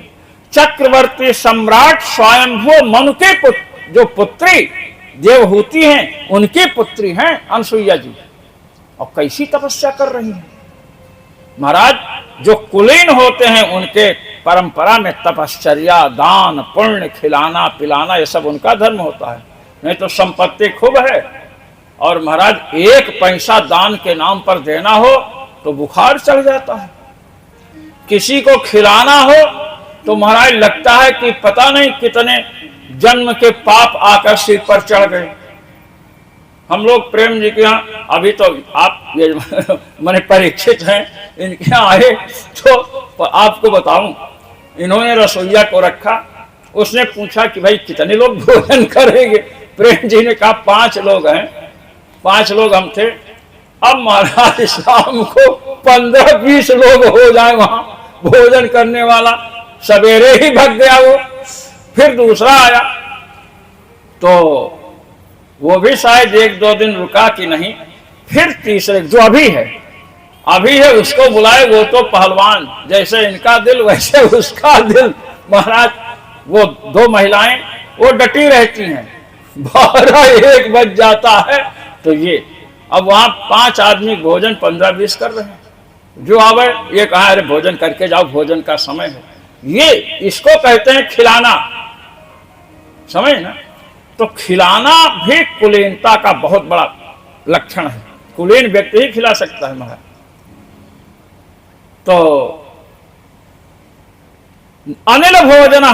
Speaker 2: चक्रवर्ती सम्राट स्वयंभू मनु के पुत्र जो पुत्री देवहूति हैं, उनकी पुत्री हैं अनुसुईया जी, और कैसी तपस्या कर रही हैं महाराज। जो कुलीन होते हैं उनके परंपरा में तपश्चर्या, दान, पुण्य, खिलाना पिलाना, ये सब उनका धर्म होता है। नहीं तो संपत्ति खूब है और महाराज 1 पैसा दान के नाम पर देना हो तो बुखार चढ़ जाता है। किसी को खिलाना हो तो महाराज लगता है कि पता नहीं कितने जन्म के पाप आकर सिर पर चढ़ गए। हम लोग प्रेम जी के यहाँ, अभी तो आप ये मैंने परीक्षित हैं, इनके यहाँ आए तो आपको बताऊं, इन्होंने रसोईया को रखा। उसने पूछा कि भाई कितने लोग भोजन करेंगे? प्रेम जी ने कहा 5 लोग हैं, 5 लोग हम थे। अब महाराज शाम को 15-20 लोग हो जाए वहां भोजन करने वाला, सवेरे ही भग गया वो। फिर दूसरा आया तो वो भी शायद 1-2 दिन रुका कि नहीं। फिर तीसरे जो अभी है उसको बुलाए। वो तो पहलवान, जैसे इनका दिल वैसे उसका दिल महाराज। वो 2 महिलाएं वो डटी रहती हैं, 12-1 बज जाता है तो ये अब वहां 5 आदमी भोजन 15-20 कर रहे हैं। जो आवे ये कहा अरे भोजन करके जाओ, भोजन का समय है। ये इसको कहते हैं खिलाना, समझ ना। तो खिलाना भी कुलीनता का बहुत बड़ा लक्षण है। कुलीन व्यक्ति ही खिला सकता है महाराज। तो अनिल भोजन,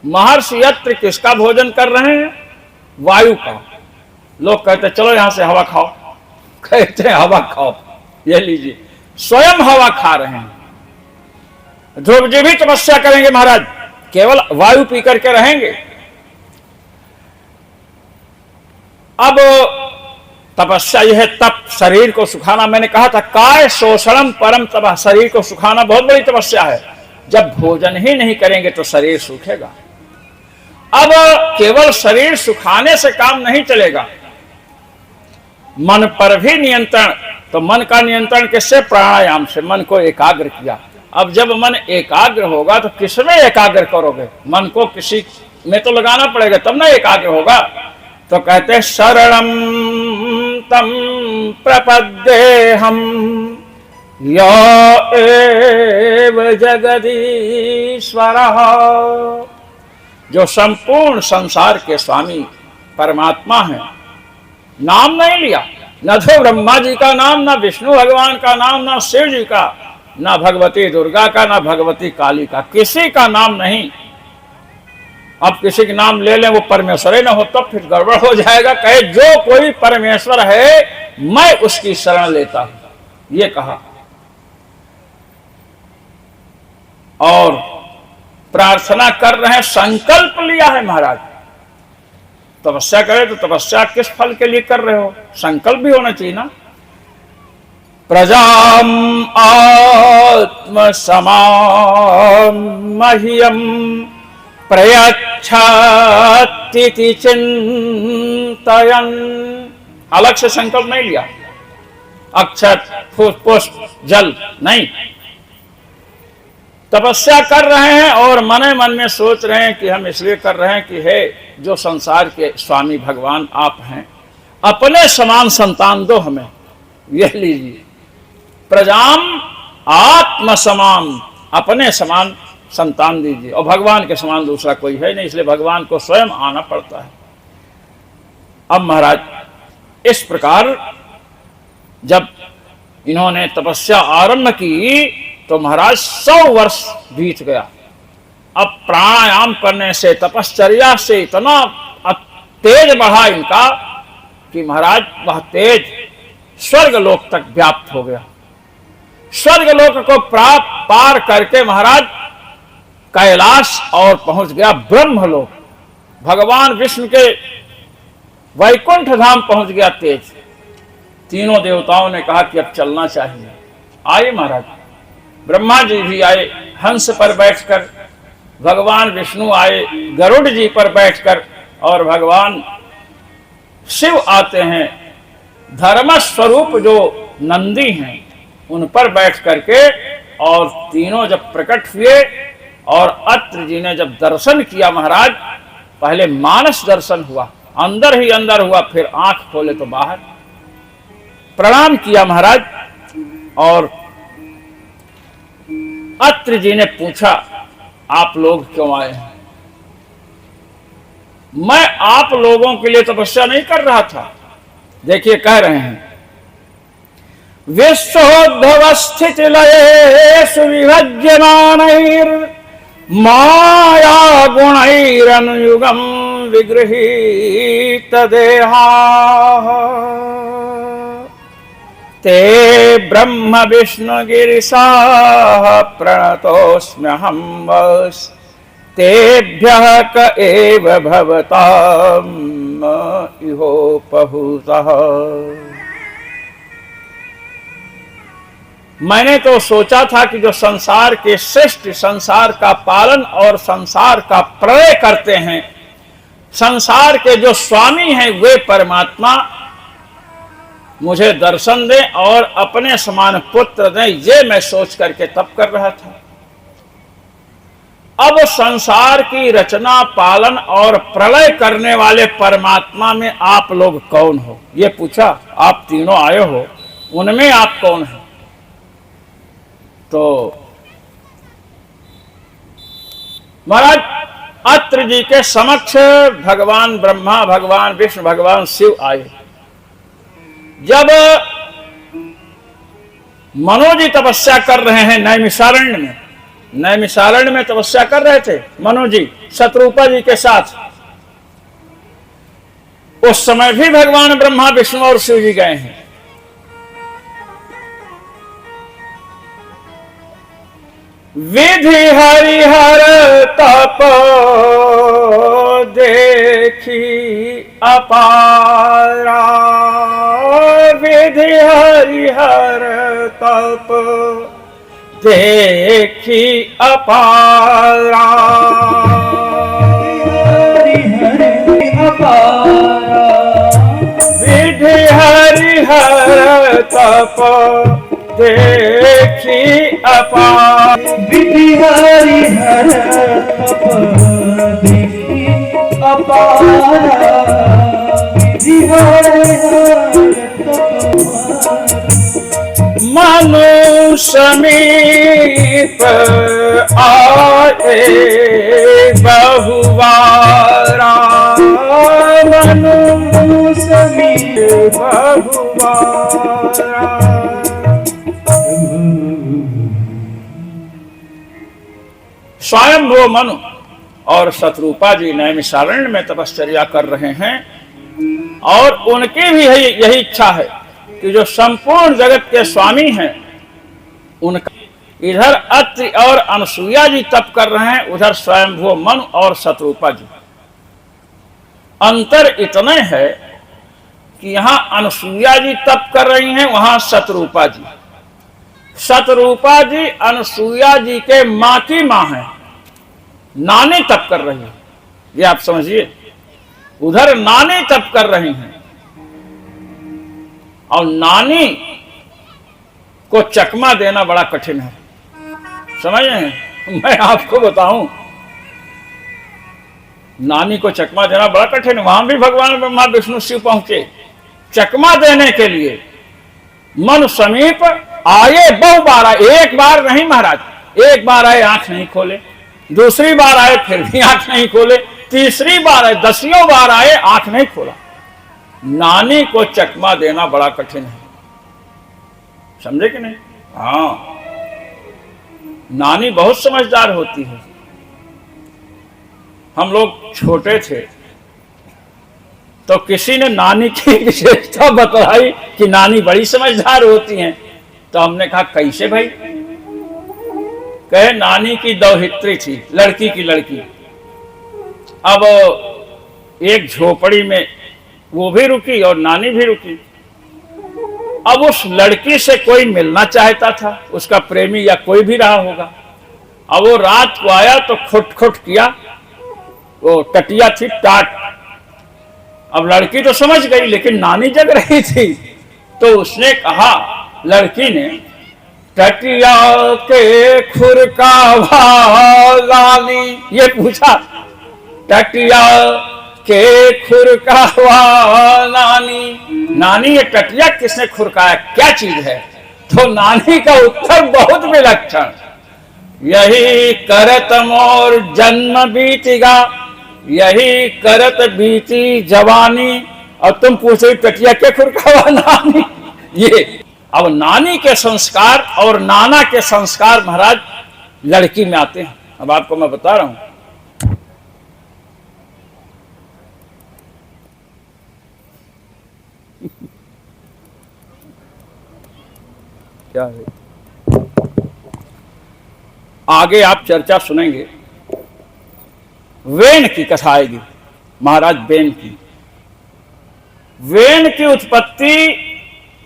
Speaker 2: महर्षि अत्रि किसका भोजन कर रहे हैं? वायु का। लोग कहते चलो यहां से हवा खाओ, कहते हैं हवा खाओ, ये लीजिए, स्वयं हवा खा रहे हैं। ध्रुव जी भी तपस्या करेंगे महाराज, केवल वायु पी करके रहेंगे। अब तपस्या यह है तप, शरीर को सुखाना। मैंने कहा था काय शोषणम परम तप, शरीर को सुखाना बहुत बड़ी तपस्या है। जब भोजन ही नहीं करेंगे तो शरीर सूखेगा। अब केवल शरीर सुखाने से काम नहीं चलेगा, मन पर भी नियंत्रण। तो मन का नियंत्रण किससे? प्राणायाम से मन को एकाग्र किया। अब जब मन एकाग्र होगा तो किसमें एकाग्र करोगे? मन को किसी में तो लगाना पड़ेगा, तब ना एकाग्र होगा। तो कहते शरणम तम प्रपद्येहम यो एव जगदीश्वरः, जो संपूर्ण संसार के स्वामी परमात्मा है। नाम नहीं लिया, न तो ब्रह्मा जी का नाम, न विष्णु भगवान का नाम, न शिव जी का, न भगवती दुर्गा का, न भगवती काली का, किसी का नाम नहीं। अब किसी के नाम ले लें वो परमेश्वर ही ना हो तो फिर गड़बड़ हो जाएगा। कहे जो कोई परमेश्वर है मैं उसकी शरण लेता हूं, ये कहा। और प्रार्थना कर रहे हैं, संकल्प लिया है महाराज। तपस्या करे तो तपस्या किस फल के लिए कर रहे हो, संकल्प भी होना चाहिए ना। प्रजाम आत्म समाम मह्यम प्रयच्छति चिंतयन्। अलग से संकल्प नहीं लिया, अक्षत पुष्प जल नहीं, तपस्या कर रहे हैं और मन मन में सोच रहे हैं कि हम इसलिए कर रहे हैं कि हे जो संसार के स्वामी भगवान आप हैं, अपने समान संतान दो हमें, यह लीजिए। प्रजाम आत्म समान, अपने समान संतान दीजिए, और भगवान के समान दूसरा कोई है नहीं, इसलिए भगवान को स्वयं आना पड़ता है। अब महाराज इस प्रकार जब इन्होंने तपस्या आरंभ की तो महाराज 100 वर्ष बीत गया। अब प्राणायाम करने से, तपश्चर्या से इतना तेज बढ़ा इनका कि महाराज वह तेज स्वर्ग लोक तक व्याप्त हो गया। स्वर्ग लोक को पार करके महाराज कैलाश और पहुंच गया ब्रह्मलोक। भगवान विष्णु के वैकुंठ धाम पहुंच गया तेज। तीनों देवताओं ने कहा कि अब चलना चाहिए। आए महाराज, ब्रह्मा जी भी आए हंस पर बैठकर, भगवान विष्णु आए गरुड़ जी पर बैठकर, और भगवान शिव आते हैं धर्म स्वरूप जो नंदी हैं उन पर बैठ करके। और तीनों जब प्रकट हुए और अत्रि जी ने जब दर्शन किया महाराज, पहले मानस दर्शन हुआ, अंदर ही अंदर हुआ, फिर आंख खोले तो बाहर। प्रणाम किया महाराज, और अत्रि जी ने पूछा आप लोग क्यों आए हैं? मैं आप लोगों के लिए तपस्या नहीं कर रहा था। देखिए कह रहे हैं, विश्वोद्भव स्थित लयेषु विभज्यमानैर् माया गुणैरनुयुगं विगृहीत देहाः ते ब्रह्म विष्णु गिरिशाः प्रणतोऽस्म्यहं वस् तेभ्यः क एव भवताम् इहोपहूतः। मैंने तो सोचा था कि जो संसार के श्रेष्ठ, संसार का पालन और संसार का प्रलय करते हैं, संसार के जो स्वामी हैं वे परमात्मा मुझे दर्शन दें और अपने समान पुत्र दें, ये मैं सोच करके तप कर रहा था। अब संसार की रचना, पालन और प्रलय करने वाले परमात्मा में आप लोग कौन हो, ये पूछा। आप तीनों आए हो, उनमें आप कौन हैं? तो महाराज अत्रि जी के समक्ष भगवान ब्रह्मा, भगवान विष्णु, भगवान शिव आए। जब मनु जी तपस्या कर रहे हैं नैमिषारण्य में, नैमिषारण्य में तपस्या कर रहे थे मनु जी शत्रुपा जी के साथ, उस समय भी भगवान ब्रह्मा, विष्णु और शिव जी गए हैं। विधि हरिहर तप देखी अपारा, विधि हरिहर तप देखी अपारा, विधि हरिहर तप देखी अपार,
Speaker 3: विधि हरिहर तप देखी अपारा, विधि हरिहर तप।
Speaker 2: मनु समीप आए बहुवारा, मनु समीप बहुवारा। स्वयं वो मनु और शत्रुपा जी नैमिषारण्य में तपश्चर्या कर रहे हैं। और उनकी भी यही इच्छा है कि जो संपूर्ण जगत के स्वामी हैं उनका, इधर अत्रि और अनसुईया जी तप कर रहे हैं, उधर स्वयंभू मनु और शत्रुपा जी। अंतर इतने है कि यहां अनसुईया जी तप कर रही हैं, वहां शत्रुपा जी। शत्रुपा जी अनसुईया जी के मां की मां है, नानी तप कर रही है, ये आप समझिए। उधर नानी तप कर रही हैं और नानी को चकमा देना बड़ा कठिन है, समझ रहे हैं। मैं आपको बताऊं, नानी को चकमा देना बड़ा कठिन है। वहां भी भगवान ब्रह्मा विष्णु शिव पहुंचे चकमा देने के लिए। मन समीप आए, बहु बार आए, एक बार नहीं महाराज, एक बार आए आंख नहीं खोले, दूसरी बार आए फिर भी आंख नहीं खोले, तीसरी बार आए, 10 बार आए आंख नहीं खोला। नानी को चकमा देना बड़ा कठिन है, समझे कि नहीं? हाँ, नानी बहुत समझदार होती है। हम लोग छोटे थे तो किसी ने नानी की विशेषता बतलाई कि नानी बड़ी समझदार होती हैं। तो हमने कहा कैसे भाई? कहे नानी की दौहित्री थी, लड़की की लड़की। अब एक झोपड़ी में वो भी रुकी और नानी भी रुकी। अब उस लड़की से कोई मिलना चाहता था, उसका प्रेमी या कोई भी रहा होगा। अब वो रात को आया तो खुट खुट किया, वो टटिया थी टाट। अब लड़की तो समझ गई, लेकिन नानी जग रही थी। तो उसने कहा, लड़की ने, टटिया के खुरका वाली, ये पूछा, टटिया के खुरका वाली, नानी ये टटिया किसने खुरकाया, क्या चीज है? तो नानी का उत्तर बहुत विलक्षण, यही करत मोर जन्म बीतिगा, यही करत बीती जवानी। और तुम पूछो टटिया के खुरकावा नानी? ये अब नानी के संस्कार और नाना के संस्कार महाराज लड़की में आते हैं। अब आपको मैं बता रहा हूं, क्या है, आगे आप चर्चा सुनेंगे। वेन की कथा आएगी, महाराज वेन की। वेन की उत्पत्ति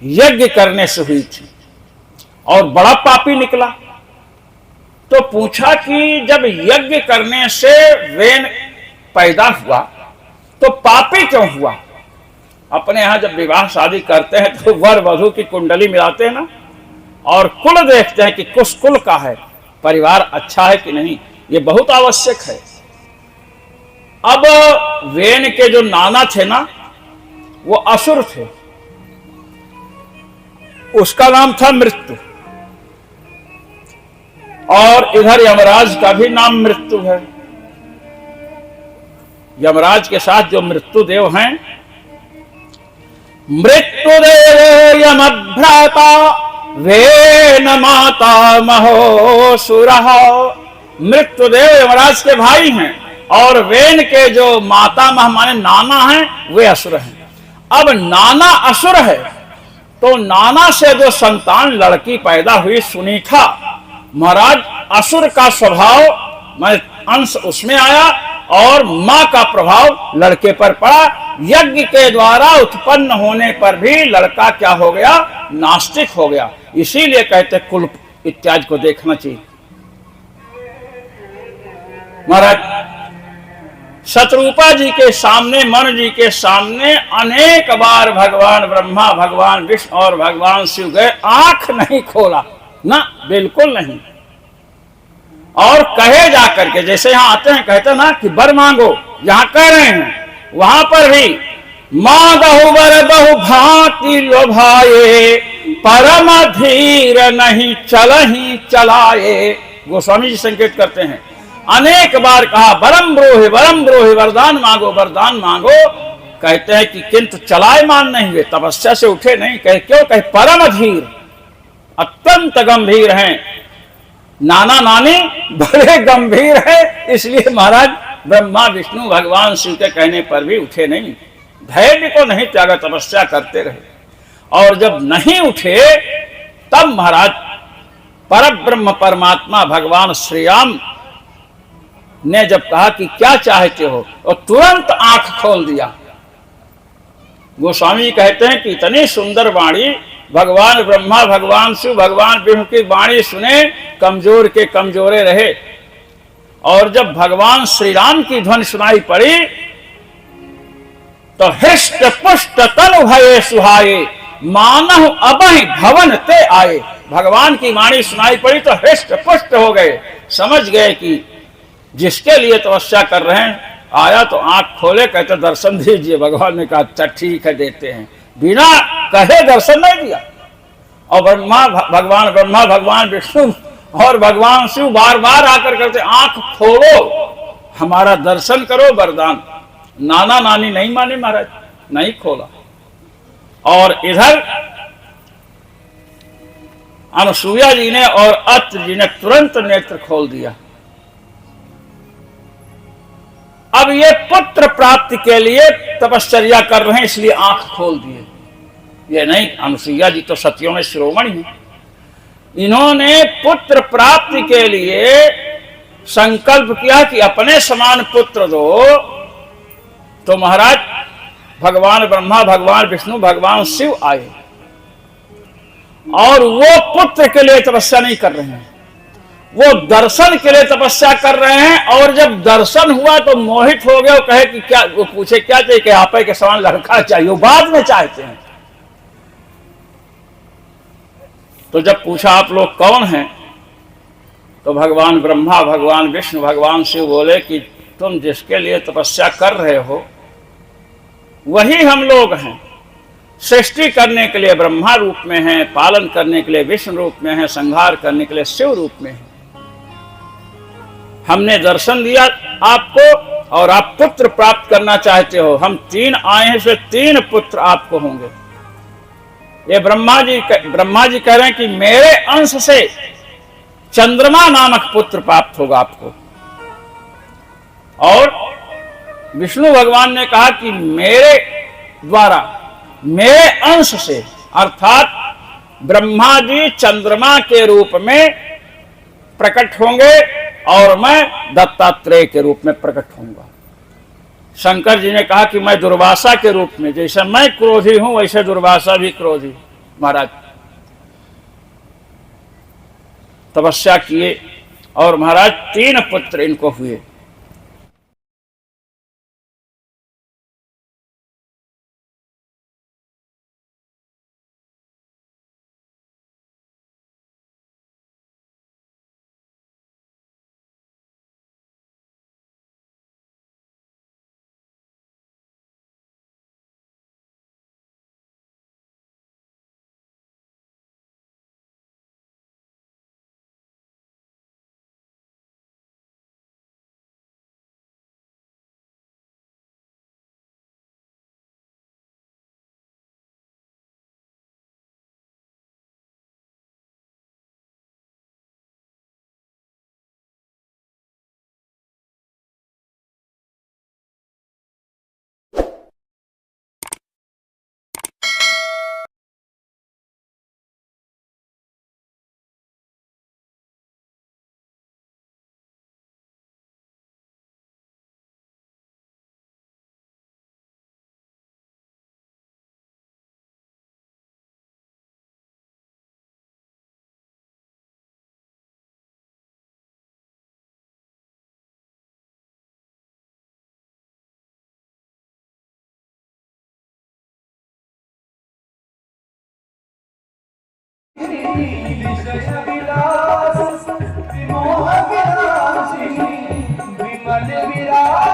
Speaker 2: यज्ञ करने से हुई थी और बड़ा पापी निकला। तो पूछा कि जब यज्ञ करने से वेन पैदा हुआ तो पापी क्यों हुआ? अपने यहां जब विवाह शादी करते हैं तो वर वधू की कुंडली मिलाते हैं ना, और कुल देखते हैं कि किस कुल का है, परिवार अच्छा है कि नहीं, ये बहुत आवश्यक है। अब वेन के जो नाना थे ना, वो असुर थे, उसका नाम था मृत्यु, और इधर यमराज का भी नाम मृत्यु है। यमराज के साथ जो मृत्युदेव हैं, मृत्युदेव यमभ्राता वेन माता महोसुरः। मृत्युदेव यमराज के भाई हैं और वेन के जो माता माने नाना हैं वे असुर हैं। अब नाना असुर है तो नाना से जो संतान लड़की पैदा हुई सुनीखा, महाराज असुर का स्वभाव अंश उसमें आया और मां का प्रभाव लड़के पर पड़ा। यज्ञ के द्वारा उत्पन्न होने पर भी लड़का क्या हो गया? नास्तिक हो गया। इसीलिए कहते कुल इत्यादि को देखना चाहिए। महाराज शत्रुपा जी के सामने, मन जी के सामने अनेक बार भगवान ब्रह्मा, भगवान विष्णु और भगवान शिव गए, आंख नहीं खोला ना, बिल्कुल नहीं। और कहे जाकर के, जैसे यहां आते हैं कहते ना कि वर मांगो, जहां कह रहे हैं वहां पर भी मांगहु वर बहु भांति लोभाए, परम धीर नहीं चलहि चलाए। गोस्वामी जी संकेत करते हैं, अनेक बार कहा वरम ब्रोहि वरदान मांगो, वरदान मांगो। कहते हैं कि किंतु चलाए मान नहीं हुए, तपस्या से उठे नहीं। कहे क्यों? कहे परम धीर, अत्यंत गंभीर हैं। नाना नानी बड़े गंभीर है, इसलिए महाराज ब्रह्मा विष्णु भगवान शिव के कहने पर भी उठे नहीं, धैर्य को नहीं त्यागा, तपस्या करते रहे। और जब नहीं उठे तब महाराज पर ब्रह्म परमात्मा भगवान श्री राम ने जब कहा कि क्या चाहते हो, और तुरंत आंख खोल दिया। गोस्वामी कहते हैं कि इतनी सुंदर वाणी, भगवान ब्रह्मा भगवान शिव भगवान विष्णु की वाणी सुने कमजोर के कमजोरे रहे, और जब भगवान श्री राम की ध्वनि सुनाई पड़ी तो हृष्ट पुष्ट तनु भये सुहाये, मानव अबहि भवन ते आए। भगवान की वाणी सुनाई पड़ी तो हृष्ट पुष्ट हो गए, समझ गए कि जिसके लिए तपस्या कर रहे हैं आया, तो आंख खोले, कहते दर्शन दीजिए। भगवान ने कहा अच्छा ठीक है देते हैं, बिना कहे दर्शन नहीं दिया। और भगवान ब्रह्मा भगवान विष्णु और भगवान शिव बार बार आकर कहते आंख खोलो, हमारा दर्शन करो, वरदान। नाना नानी नहीं माने महाराज, नहीं खोला। और इधर अनुसुईया जी ने और अत्रि जी ने तुरंत नेत्र खोल दिया। अब ये पुत्र प्राप्ति के लिए तपश्चर्या कर रहे हैं, इसलिए आंख खोल दिए। ये नहीं, अनुसुईया जी तो सतियों में शिरोमणि है, इन्होंने पुत्र प्राप्ति के लिए संकल्प किया कि अपने समान पुत्र दो। तो महाराज भगवान ब्रह्मा भगवान विष्णु भगवान शिव आए, और वो पुत्र के लिए तपस्या नहीं कर रहे हैं, वो दर्शन के लिए तपस्या कर रहे हैं। और जब दर्शन हुआ तो मोहित हो गए, वो कहे कि क्या, वो पूछे क्या चाहिए, कि आपे के समान लड़का चाहिए, वो बाद में चाहते हैं। तो जब पूछा आप लोग कौन हैं, तो भगवान ब्रह्मा भगवान विष्णु भगवान शिव बोले कि तुम जिसके लिए तपस्या कर रहे हो वही हम लोग हैं। सृष्टि करने के लिए ब्रह्मा रूप में हैं, पालन करने के लिए विष्णु रूप में हैं, संहार करने के लिए शिव रूप में हैं। हमने दर्शन दिया आपको, और आप पुत्र प्राप्त करना चाहते हो। हम 3 आए हैं, से 3 पुत्र आपको होंगे। ये ब्रह्मा जी कह रहे हैं कि मेरे अंश से चंद्रमा नामक पुत्र प्राप्त होगा आपको। और विष्णु भगवान ने कहा कि मेरे द्वारा, मेरे अंश से, अर्थात ब्रह्मा जी चंद्रमा के रूप में प्रकट होंगे और मैं दत्तात्रेय के रूप में प्रकट होऊंगा। शंकर जी ने कहा कि मैं दुर्वासा के रूप में, जैसे मैं क्रोधी हूं वैसे दुर्वासा भी क्रोधी। महाराज तपस्या किए, और महाराज 3 पुत्र इनको हुए।
Speaker 3: विमोह विलासी विमल विराज